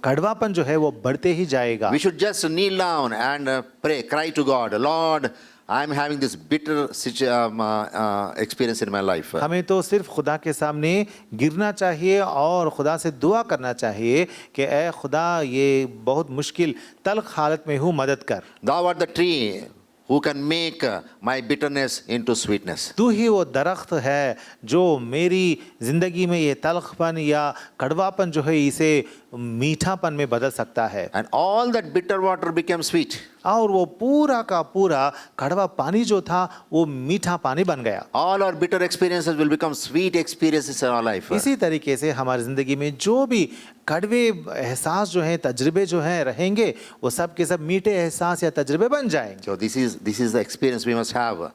कड़वापन जो है वो बढ़ते ही जाएगा। We should just kneel down and pray, cry to God, Lord, I'm having this bitter experience in my life. हमें तो सिर्फ खुदा के सामने गिरना चाहिए और खुदा से दुआ करना चाहिए कि ए खुदा ये बहुत मुश्किल तल्ख हालत में हूँ, मदद कर। Thou art the tree who can make my bitterness into sweetness. तू ही वो दरख्त है जो मेरी जिंदगी में ये तल्खपन या कड़वापन जो है इसे मीठापन में बदल सकता है। And all that bitter water became sweet. और वो पूरा का पूरा कड़वा पानी जो था वो मीठा पानी बन गया। All our bitter experiences will become sweet experiences in our life. इसी तरीके से हमारी ज़िंदगी में जो भी कड़वे एहसास जो हैं, तजुर्बे जो हैं रहेंगे, वो सब के सब मीठे एहसास या तजुर्बे बन जाएंगे। So this is the experience we must have.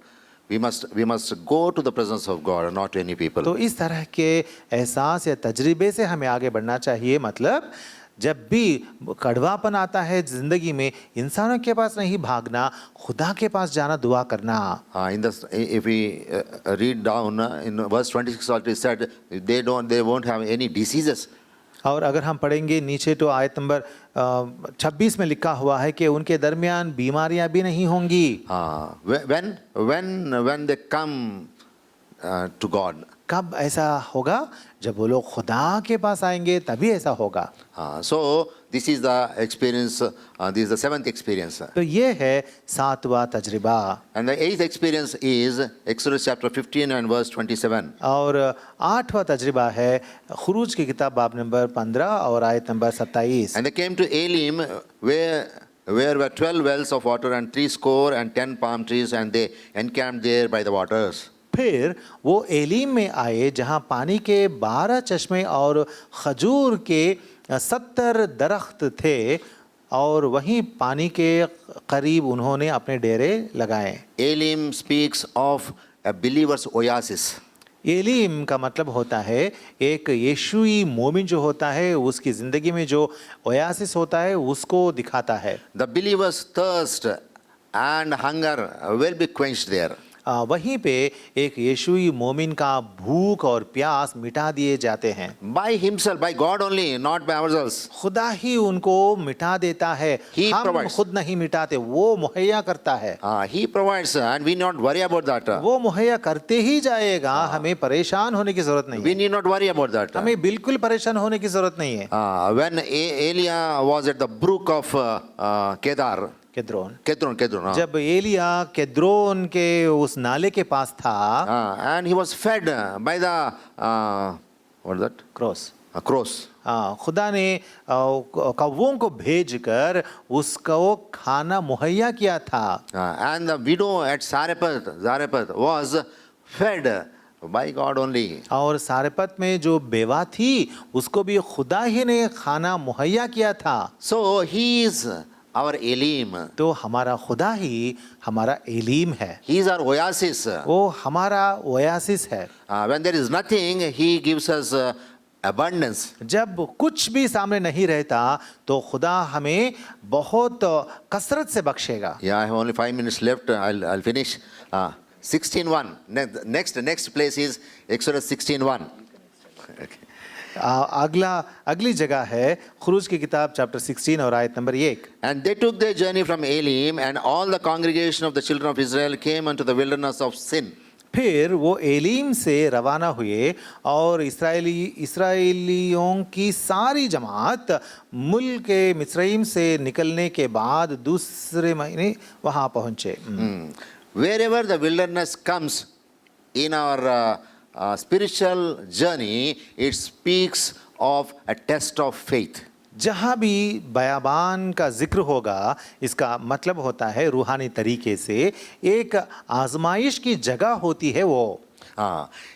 We must go to the presence of God, not to any people. तो इस तरह के एहसास या तजुर्बे से हमें आगे बढ़ना चाहिए। मतलब जब भी कड़वापन आता है ज़िंदगी में, इंसानों के पास नहीं भागना, खुदा के पास जाना, दुआ करना। If we read down in verse 26, it is said they won't have any diseases. और अगर हम पढ़ेंगे नीचे तो आयत नंबर 26 में लिखा हुआ है कि उनके दरमियान बीमारियां भी नहीं होंगी। When they come to God. कब ऐसा होगा? जब वो लोग खुदा के पास आएंगे तभी ऐसा होगा। So this is the experience. This is the seventh experience. तो ये है सातवां तजरिबा। And the eighth experience is Exodus chapter 15 and verse 27. और आठवां तजरिबा है खुरूज की किताब बाब नंबर 15 और आयत number 27। And they came to Elim where were 12 wells of water and 70 palm trees, and they encamped there by the waters. फिर वो एलीम में आए जहाँ पानी के 12 चश्मे और खजूर के 70 दरख्त थे, और वहीं पानी के करीब उन्होंने अपने डेरे लगाए। Elim speaks of a believer's oasis. Elim का मतलब होता है एक यीशुई मोमिन जो होता है उसकी ज़िंदगी में जो ओयासिस होता है उसको दिखाता है। The believer's thirst and hunger will be quenched there. वहीं पे एक यीशुई मोमिन का भूख और प्यास मिटा दिए जाते हैं। By himself, by God only, not by ourselves. खुदा ही उनको मिटा देता है, He हम provides. खुद नहीं मिटाते, वो मुहैया करता है। He provides, and we need not worry about that. वो मुहैया करते ही जाएगा, हमें परेशान होने की जरूरत नहीं We है। need not worry about that. हमें बिल्कुल परेशान होने की जरूरत नहीं है। When Elia was at the brook of Kedar, केद्रोन, Kedron, जब एलिया केद्रोन के उस नाले के पास था, and he was fed by the what is that? Cross, Crows. खुदा ने कौवों को भेजकर उसको खाना मुहैया किया था। And the widow at Zarephath was fed by God only. और सारेपत में जो बेवा थी उसको भी खुदा ही ने खाना मुहैया किया था। So he is our Elim. तो हमारा खुदा ही हमारा एलीम है, He is our oasis. वो हमारा ओयासिस है। When there is nothing, he gives us abundance. जब कुछ भी सामने नहीं रहता तो खुदा हमें बहुत कसरत से बख्शेगा। Yeah, I have only 5 minutes left. I'll finish. 16:1. Next place is Exodus 16:1. अगली जगह है खुरूज की किताब चैप्टर 16 और आयत number 1। And they took their journey from Elim, and all the congregation of the children of Israel came unto the wilderness of Sin. फिर वो Elim से रवाना हुए और इसराइलियों की सारी जमात मुल्क के मिस्रईम से निकलने के बाद दूसरे महीने वहाँ पहुँचे। Wherever the wilderness comes in our spiritual journey, it speaks of a test of faith. जहाँ भी बयाबान का जिक्र होगा इसका मतलब होता है रूहानी तरीके से एक आजमाइश की जगह होती है वो।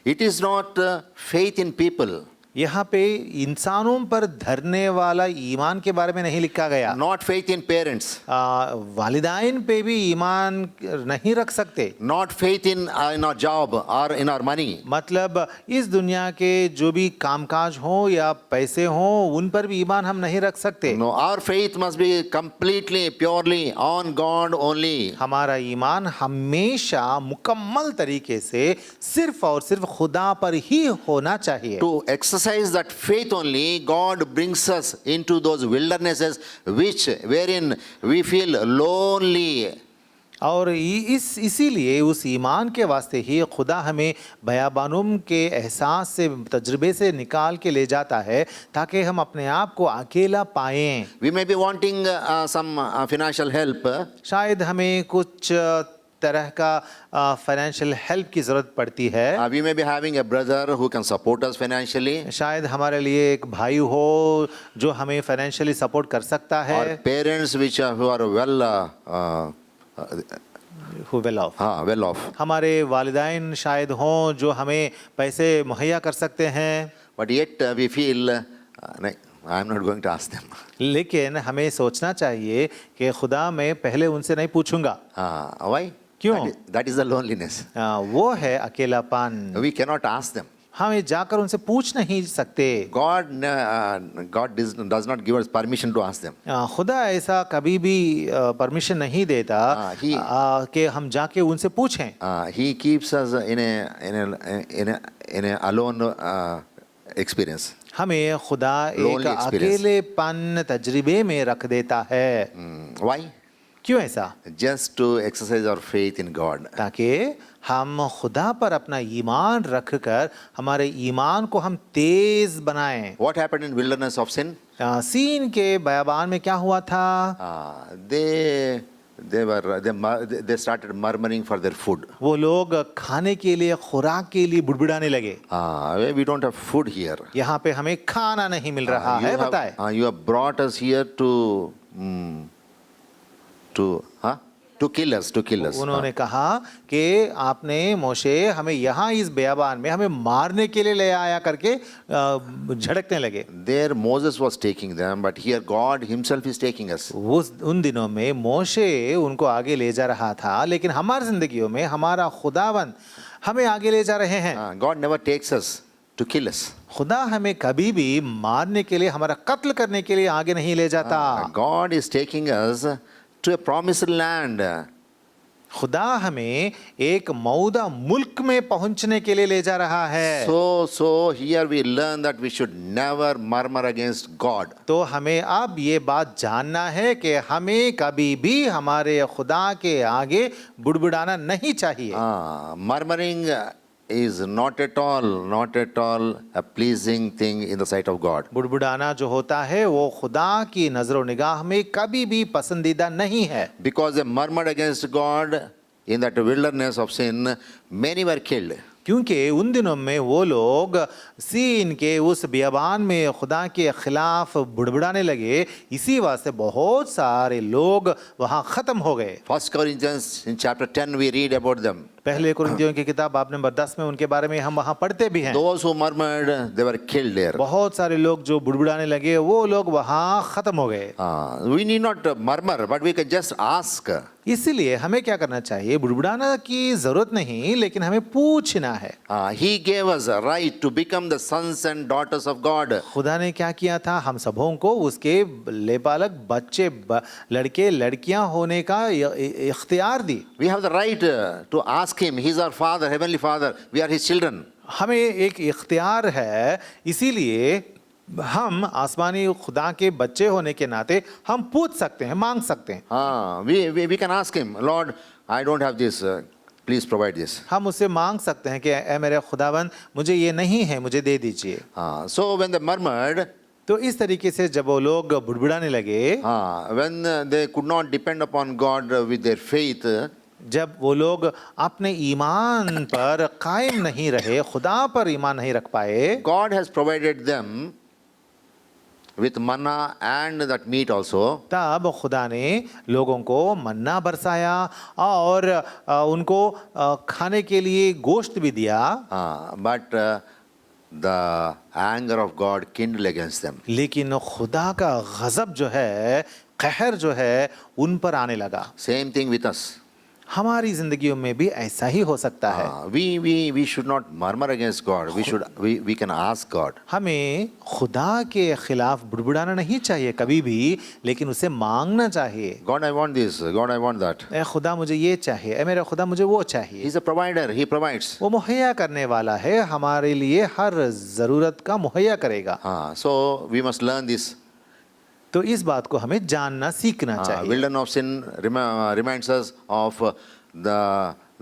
It is not faith in people. यहाँ पे इंसानों पर धरने वाला ईमान के बारे में नहीं लिखा गया। Not faith in parents. वालिदाइन पे भी ईमान नहीं रख सकते। Not faith in our job or in our money. मतलब इस दुनिया के जो भी कामकाज हो या पैसे हो उन पर भी ईमान हम नहीं रख सकते। No, our faith must be completely, purely on God only. हमारा ईमान हमेशा मुकम्मल तरीके से सिर्फ और सिर्फ खुदा पर ही होना चाहिए। To exercise that faith only, God brings us into those wildernesses wherein we feel lonely. और इसीलिए उस ईमान के वास्ते ही खुदा हमें बयाबानुम के एहसास से तजुर्बे से निकाल के ले जाता है ताकि हम अपने आप को अकेला पाएं। We may be wanting some financial help. शायद हमें कुछ तरह का फाइनेंशियल हेल्प की ज़रूरत पड़ती है। We may be having a brother who can support us financially. शायद हमारे लिए एक भाई हो जो हमें फाइनेंशियली सपोर्ट कर सकता Or है। parents who are Who well off. well off. हमारे वालिदैन शायद हों जो हमें पैसे मुहैया कर सकते हैं, But yet we feel, I am not going to ask them. लेकिन हमें सोचना चाहिए कि खुदा मैं पहले उनसे नहीं पूछूंगा। Why? क्यों? That is the loneliness. वो है अकेलापन। We cannot ask them. हमें जाकर उनसे पूछ नहीं सकते। God does not give us permission to ask them. खुदा ऐसा कभी भी परमिशन नहीं देता कि हम जाके उनसे पूछें। He keeps us in a alone experience. हमें खुदा Lonely एक experience. अकेलेपन तजरिबे में रख देता है। Why? क्यों ऐसा? Just to exercise our faith in God. ताकि हम खुदा पर अपना ईमान रखकर हमारे ईमान को हम तेज बनाएं। What happened in wilderness of sin? Sin के बयाबान में क्या हुआ था? They started murmuring for their food. वो लोग खाने के लिए, खुराक के लिए बुड़बुड़ाने लगे। We don't have food here. यहाँ पे हमें खाना नहीं मिल रहा है, बताए। You have brought us here to kill us. उन्होंने कहा कि आपने मोशे हमें यहाँ इस बयाबान में हमें मारने के लिए ले आया करके झड़कने लगे। There Moses was taking them, but here God Himself is taking us. उन दिनों में मोशे उनको आगे ले जा रहा था, लेकिन हमारी जिंदगियों में हमारा खुदावन हमें आगे ले जा रहे हैं। God never takes us to kill us. खुदा हमें कभी भी मारने के लिए, हमारा कत्ल करने के लिए आगे नहीं ले जाता। God is taking us to a promised land. खुदा हमें एक मौदा मुल्क में पहुंचने के लिए ले जा रहा है। So here we learn that we should never murmur against God. तो हमें अब ये बात जानना है कि हमें कभी भी हमारे खुदा के आगे बुड़बुड़ाना नहीं चाहिए। Murmuring is not at all a pleasing thing in the sight of God. बुड़बुड़ाना जो होता है वो खुदा की नजर निगाह में कभी भी पसंदीदा नहीं है। Because they murmured against God in that wilderness of sin, many were killed. क्योंकि उन दिनों में वो लोग सीन के उस बियाबान में खुदा के खिलाफ बुड़बुड़ाने लगे, इसी वास्ते बहुत सारे लोग वहाँ ख़त्म हो गए। 1 Corinthians in chapter 10 we read about them. पहले कुरिन्थियों की किताब बाब नंबर 10 में उनके बारे में हम वहाँ पढ़ते भी हैं। Those who murmured, they were killed there. बहुत सारे लोग जो बुड़बुड़ाने लगे वो लोग वहाँ ख़त्म हो गए। We need not murmur, but we can just ask. इसीलिए हमें क्या करना चाहिए? बुड़बुड़ाना की जरूरत नहीं, लेकिन हमें पूछना है। He gave us a right to become the sons and daughters of God. खुदा ने क्या किया था? हम सबों को उसके लेपालक बच्चे, लड़के लड़कियां होने का इख्तियार दी। We have the right to ask Him. He is our Father, Heavenly Father. We are His children. हमें एक इख्तियार है, इसीलिए हम आसमानी खुदा के बच्चे होने के नाते हम पूछ सकते हैं, मांग सकते हैं। We can ask Him, Lord, I don't have this. Please provide this. हम उससे मांग सकते हैं कि ऐ मेरे खुदावन, मुझे ये नहीं है, मुझे दे दीजिए। So when they murmured, तो इस तरीके से जब वो लोग बुड़बुड़ाने लगे, when they could not depend upon God with their faith, जब वो लोग अपने ईमान पर कायम नहीं रहे, खुदा पर ईमान नहीं रख पाए, God has provided them with manna and that meat also. तब खुदा ने लोगों को मन्ना बरसाया और उनको खाने के लिए गोश्त भी दिया। But the anger of God kindled against them. लेकिन खुदा का गजब जो है, कहर जो है, उन पर आने लगा। Same thing with us. हमारी जिंदगियों में भी ऐसा ही हो सकता है। We should not murmur against God. We can ask God. हमें खुदा के खिलाफ बुड़बुड़ाना नहीं चाहिए कभी भी, लेकिन उसे मांगना चाहिए। God, I want this. God, I want that. ए खुदा मुझे ये चाहिए, ए मेरा खुदा मुझे वो चाहिए। He's a provider. He provides. वो मुहैया करने वाला है, हमारे लिए हर जरूरत का मुहैया करेगा। So we must learn this तो इस बात को हमें जानना सीखना चाहिए। Wilderness of sin reminds us of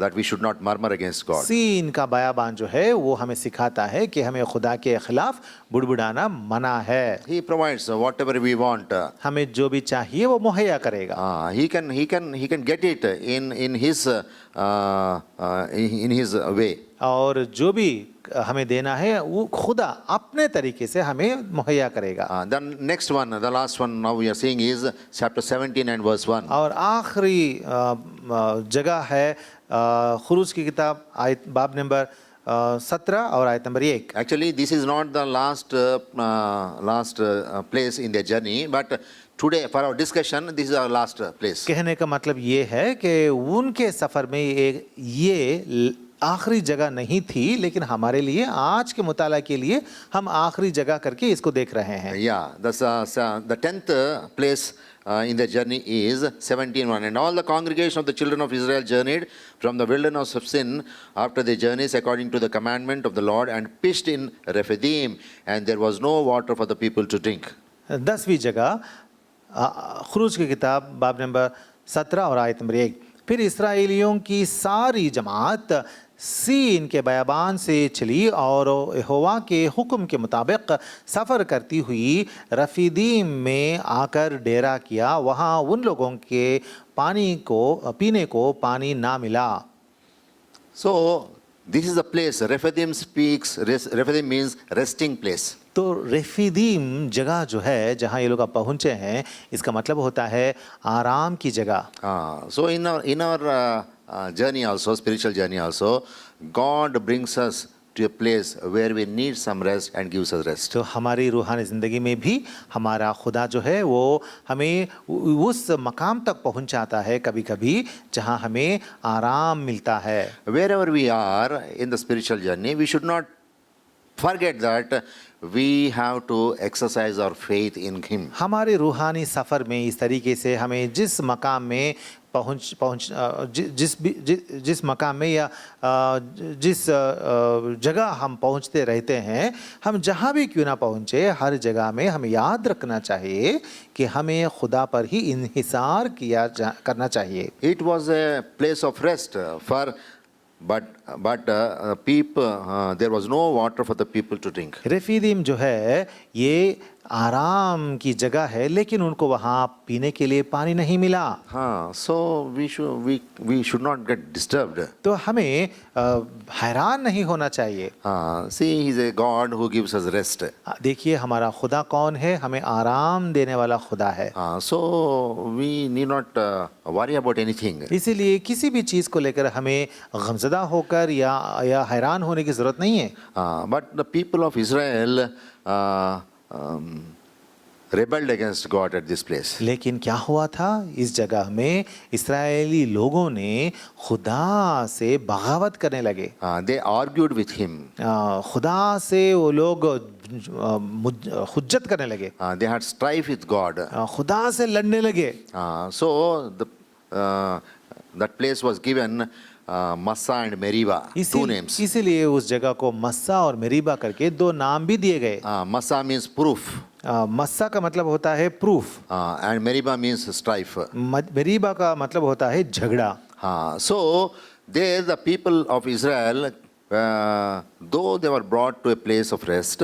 that we should not murmur against God. Sin का बयाबान जो है वो हमें सिखाता है कि हमें खुदा के खिलाफ बुड़बुड़ाना मना है। He provides whatever we want. हमें जो भी चाहिए वो मुहैया करेगा। He can get it in his way. और जो भी हमें देना है वो खुदा अपने तरीके से हमें मुहैया करेगा। The next one, the last one now we are seeing is chapter 17 and verse 1. और आखिरी जगह है खुरूज की किताब आयत बाब नंबर 17 और आयत number 1। Actually, this is not the last place in their journey, but today for our discussion, this is our last place. कहने का मतलब ये है कि उनके सफ़र में ये आखिरी जगह नहीं थी, लेकिन हमारे लिए आज के मुताला के लिए हम आखिरी जगह करके इसको देख रहे हैं। Yeah, the 10th place in the journey is 17:1. And all the congregation of the children of Israel journeyed from the wilderness of sin after their journeys according to the commandment of the Lord and pitched in Rephidim, and there was no water for the people to drink. 10वीं जगह खुरूज की किताब बाब number 17 और आयत number 1। फिर इस्राएलियों की सारी जमात सीन के बयाबान से चली और यहोवा के हुक्म के मुताबिक सफ़र करती हुई रफीदीम में आकर डेरा किया। वहाँ उन लोगों के पीने को पानी ना मिला। So this is the place. Rephidim means resting place. तो रेफीदीम जगह जो है जहाँ ये लोग पहुँचे हैं, इसका मतलब होता है आराम की जगह। So in our journey also, spiritual journey also, God brings us to a place where we need some rest and gives us rest. तो हमारी रूहानी ज़िंदगी में भी हमारा खुदा जो है वो हमें उस मकाम तक पहुंचाता है कभी-कभी जहां हमें आराम मिलता है। Wherever we are in the spiritual journey, we should not forget that we have to exercise our faith in Him. हमारे रूहानी सफ़र में इस तरीके से हमें जिस मकाम में जिस मकाम में या जिस जगह हम पहुंचते रहते हैं, हम जहां भी क्यों ना पहुंचे, हर जगह में हमें याद रखना चाहिए कि हमें खुदा पर ही इन्हिसार करना चाहिए। It was a place of rest but people there was no water for the people to drink. रेफीदीम जो है ये आराम की जगह है, लेकिन उनको वहाँ पीने के लिए पानी नहीं मिला। So we should not get disturbed. तो हमें हैरान नहीं होना चाहिए। See, He's a God who gives us rest. देखिए हमारा खुदा कौन है, हमें आराम देने वाला खुदा है। So we need not worry about anything. इसीलिए किसी भी चीज़ को लेकर हमें गमज़दा होकर या हैरान होने की ज़रूरत नहीं है। But the people of Israel rebelled against God at this place. लेकिन क्या हुआ था इस जगह में, इस्राएली लोगों ने खुदा से बगावत करने लगे। They argued with Him. खुदा से वो लोग हुज्जत करने लगे। They had strife with God. खुदा से लड़ने लगे। So that place was given Massa and Meriba, two names. इसीलिए उस जगह को मस्सा और मेरीबा करके दो नाम भी दिए गए। Massa means proof. मस्सा का मतलब होता है proof, and Meriba means strife. मेरीबा का मतलब होता है झगड़ा। So there the people of Israel, though they were brought to a place of rest,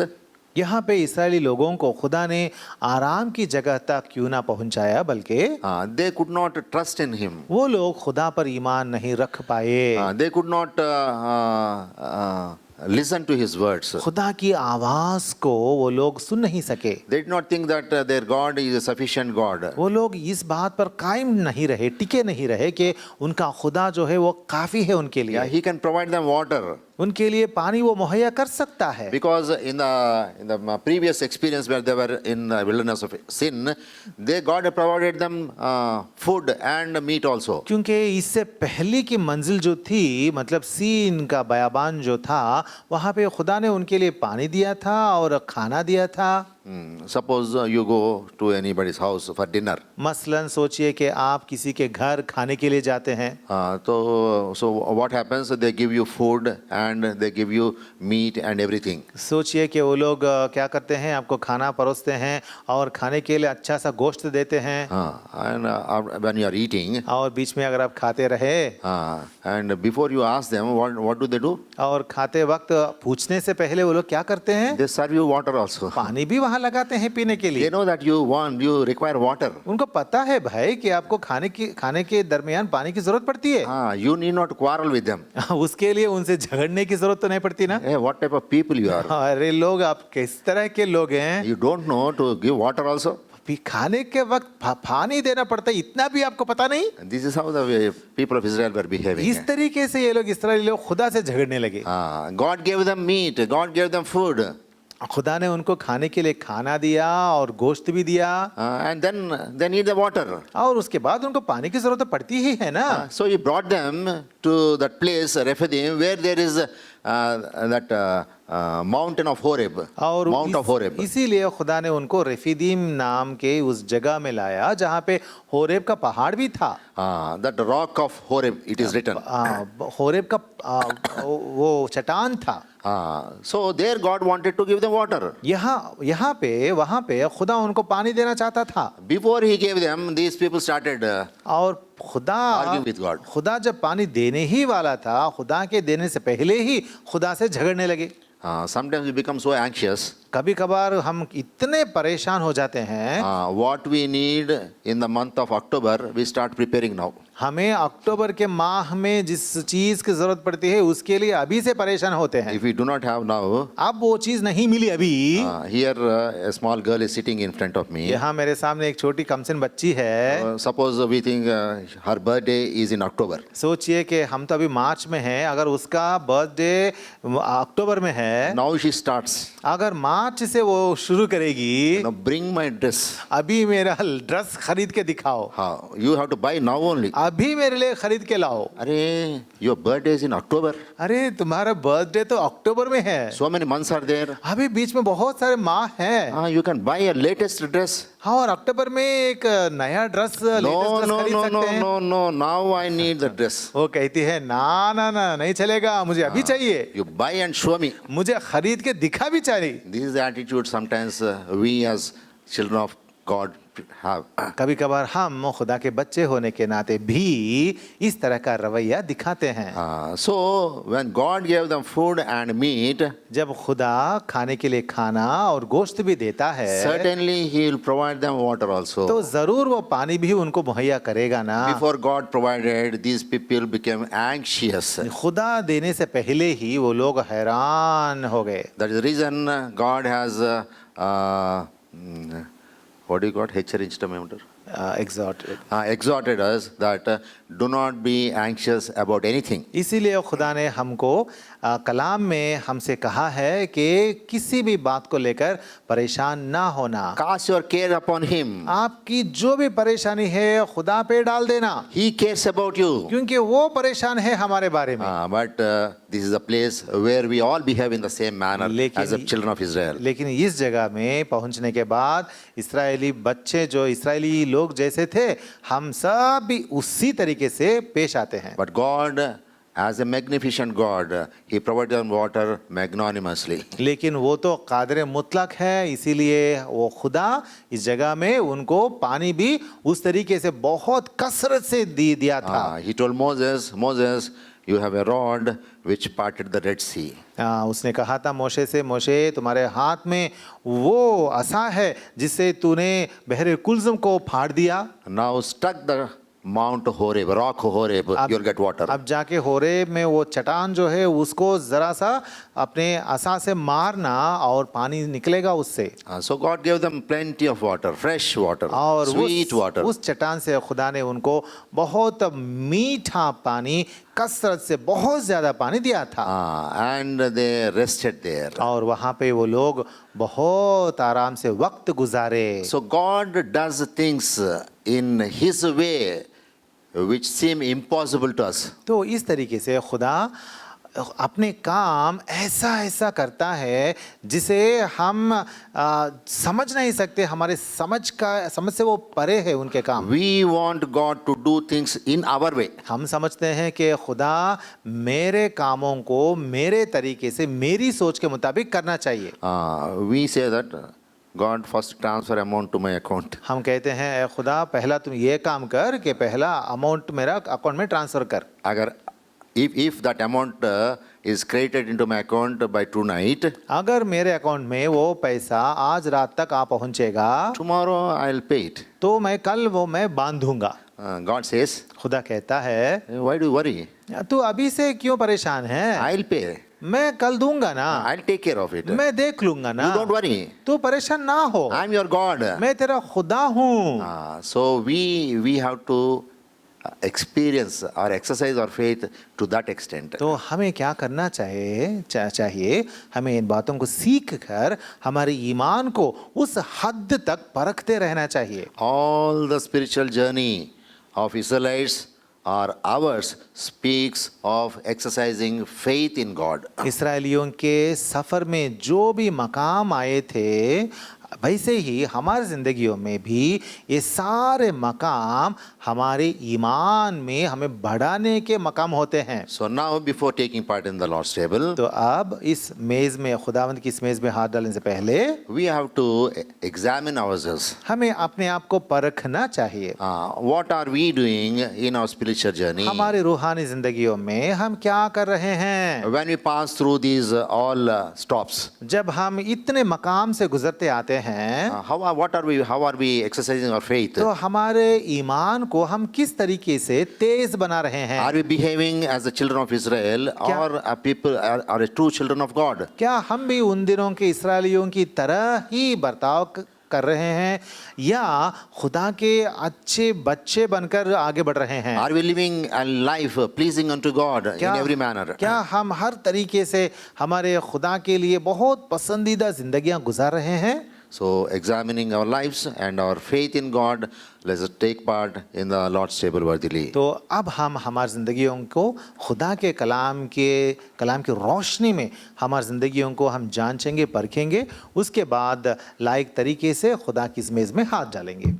यहाँ पे इस्राएली लोगों को खुदा ने आराम की जगह तक क्यों ना पहुँचाया, बल्कि they could not trust in Him. वो लोग खुदा पर ईमान नहीं रख पाए। They could not listen to His words. खुदा की आवाज़ को वो लोग सुन नहीं सके। They did not think that their God is a sufficient God. वो लोग इस बात पर कायम नहीं रहे, टिके नहीं रहे कि उनका खुदा जो है वो काफ़ी है उनके लिए। He can provide them water. उनके लिए पानी वो मुहैया कर सकता है। Because in the previous experience where they were in the wilderness of sin, God had provided them food and meat also. क्योंकि इससे पहले की मंजिल जो थी, मतलब सीन का बयाबान जो था, वहाँ पे खुदा ने उनके लिए पानी दिया था और खाना दिया था। Suppose you go to anybody's house for dinner. मसलन सोचिए कि आप किसी के घर खाने के लिए जाते हैं, So what happens? They give you food and they give you meat and everything. सोचिए कि वो लोग क्या करते हैं, आपको खाना परोसते हैं और खाने के लिए अच्छा सा गोश्त देते हैं, And when you are eating, और बीच में अगर आप खाते रहे and before you ask them, what do they do? और खाते वक्त पूछने से पहले वो लोग क्या करते हैं, They serve you water also. पानी भी वहां लगाते हैं पीने के They लिए। know that you require water. उनको पता है भाई कि आपको खाने के दरमियान पानी की जरूरत पड़ती है। You need not quarrel with them. उसके लिए उनसे झगड़ने की जरूरत तो नहीं पड़ती ना। Hey, what type of people you are? अरे लोग आप किस तरह के लोग हैं, You don't know to give water also? खाने के वक्त पानी देना पड़ता है, इतना भी आपको पता नहीं। This is how the people of Israel were behaving. इस तरीके से ये लोग इस्राएली लोग खुदा से झगड़ने लगे। God gave them meat, God gave them food. खुदा ने उनको खाने के लिए खाना दिया और गोश्त भी दिया, And then they need the water. और उसके बाद उनको पानी की जरूरत तो पड़ती ही है ना। So he brought them to that place, Rephidim, where there is that mountain of Horeb. और Mount of Horeb. इसीलिए खुदा ने उनको रेफीदीम नाम के उस जगह में लाया जहाँ पे होरेब का पहाड़ भी था। That rock of Horeb, it is written. Horeb का वो चट्टान था। So there God wanted to give them water. यहाँ पे वहाँ पे खुदा उनको पानी देना चाहता था। Before he gave them, these people started और arguing with God. खुदा जब पानी देने ही वाला था, खुदा के देने से पहले ही खुदा से झगड़ने लगे। Sometimes we become so anxious. कभी कभार हम इतने परेशान हो जाते हैं। What we need in the month of October, we start preparing now. हमें अक्टूबर के माह में जिस चीज की जरूरत पड़ती है उसके लिए अभी से परेशान होते हैं। If we do not have now, अब वो चीज नहीं मिली अभी। here a small girl is sitting in front of me. यहाँ मेरे सामने एक छोटी कमसिन बच्ची है। Suppose we think her birthday is in October. सोचिए कि हम तो अभी मार्च में हैं, अगर उसका बर्थडे अक्टूबर में है, Now she starts. अगर मार्च से वो शुरू करेगी, Now bring my dress. अभी मेरा ड्रेस खरीद के दिखाओ, You have to buy now only. अभी मेरे लिए खरीद के लाओ। अरे your birthday is in October. अरे तुम्हारा बर्थडे तो अक्टूबर में है, So many months are there. अभी बीच में बहुत सारे माह हैं। You can buy a latest dress. हाँ, और अक्टूबर में एक नया ड्रेस No, no, खरीद no, सकते no, हैं। no, no. Now I need the dress. वो कहती है ना ना ना नहीं चलेगा, मुझे अभी चाहिए, You buy and show me. मुझे खरीद के दिखा भी चाहिए। This is the attitude sometimes we as children of God have. कभी कभार हम खुदा के बच्चे होने के नाते भी इस तरह का रवैया दिखाते हैं। So when God gave them food and meat, जब खुदा खाने के लिए खाना और गोश्त भी देता है, certainly He will provide them water also. तो जरूर वो पानी भी उनको मुहैया करेगा ना। Before God provided, these people became anxious. खुदा देने से पहले ही वो लोग हैरान हो गए। That is the reason God has what do you call it? Exhorted us that do not be anxious about anything. इसीलिए खुदा ने हमको कलाम में हमसे कहा है कि किसी भी बात को लेकर परेशान ना होना। Cast your care upon Him. आपकी जो भी परेशानी है खुदा पे डाल देना, He cares about you. क्योंकि वो परेशान है हमारे बारे में। But this is a place where we all behave in the same manner as the children of Israel. लेकिन इस जगह में पहुंचने के बाद इस्राएली बच्चे जो इस्राएली लोग जैसे थे, हम सब भी उसी तरीके से पेश आते हैं। But God, as a magnificent God, He provided them water magnanimously. लेकिन वो तो कादिर मुतलक है, इसीलिए वो खुदा इस जगह में उनको पानी भी उस तरीके से बहुत कसरत से दिया था। He told Moses, Moses, you have a rod which parted the Red Sea. उसने कहा था मोशे से, मोशे तुम्हारे हाथ में वो असा है जिससे तूने बहरे कुल्ज़म को फाड़ दिया। Now struck the Mount Horeb, rock Horeb, you'll get water. अब जाके होरेब में वो चट्टान जो है उसको जरा सा अपने असा से मारना और पानी निकलेगा उससे। So God gave them plenty of water, fresh water, और sweet water. उस चट्टान से खुदा ने उनको बहुत मीठा पानी, कसरत से बहुत ज्यादा पानी दिया था। And they rested there. और वहाँ पे वो लोग बहुत आराम से वक्त गुजारे। So God does things in His way which seem impossible to us. तो इस तरीके से खुदा अपने काम ऐसा ऐसा करता है जिसे हम समझ नहीं सकते, हमारे समझ से वो परे है उनके काम। We want God to do things in our way. हम समझते हैं कि खुदा मेरे कामों को मेरे तरीके से, मेरी सोच के मुताबिक करना चाहिए। We say that God first transfer amount to my account. हम कहते हैं "ए खुदा पहला तुम ये काम कर कि पहला अमाउंट मेरा अकाउंट में ट्रांसफर कर। अगर if that amount is credited into my account by tonight, अगर मेरे अकाउंट में वो पैसा आज रात तक आ पहुंचेगा tomorrow I'll pay it. तो मैं कल वो मैं बांधूंगा। God says, खुदा कहता है why do you worry? तू अभी से क्यों परेशान है, I'll pay. मैं कल दूंगा ना, I'll take care of it. मैं देख लूंगा ना, You don't worry. तू परेशान ना हो, I'm your God. मैं तेरा खुदा हूँ। So we have to experience or exercise our faith to that extent. तो हमें क्या करना चाहिए, हमें इन बातों को सीख कर हमारे ईमान को उस हद तक परखते रहना चाहिए। All the spiritual journey of Israelites or ours speaks of exercising faith in God. इसराइलियों के सफ़र में जो भी मकाम आए थे, वैसे ही हमारी ज़िंदगियों में भी ये सारे मकाम हमारे ईमान में हमें बढ़ाने के मकाम होते हैं। So now before taking part in the Lord's table, तो अब इस मेज़ में, खुदावंद की इस मेज़ में हाथ डालने से पहले we have to examine ourselves. हमें अपने आप को परखना चाहिए। What are we doing in our spiritual journey? हमारी रूहानी ज़िंदगियों में हम क्या कर रहे हैं? When we pass through these all stops, जब हम इतने मकाम से गुजरते आते हैं, how are we exercising our faith? तो हमारे ईमान को हम किस तरीके से तेज बना रहे हैं? Are we behaving as the children of Israel or are people are true children of God? क्या हम भी उन दिनों के इस्राएलियों की तरह ही बर्ताव कर रहे हैं या खुदा के अच्छे बच्चे बनकर आगे बढ़ रहे हैं? Are we living a life pleasing unto God in every manner? क्या हम हर तरीके से हमारे खुदा के लिए बहुत पसंदीदा जिंदगियां गुजार रहे हैं? So examining our lives and our faith in God, let's take part in the Lord's table worthily. तो अब हम हमारी ज़िंदगियों को खुदा के कलाम की रोशनी में हमारी ज़िंदगियों को हम जांचेंगे, परखेंगे, उसके बाद लायक तरीके से खुदा की इस मेज़ में हाथ डालेंगे।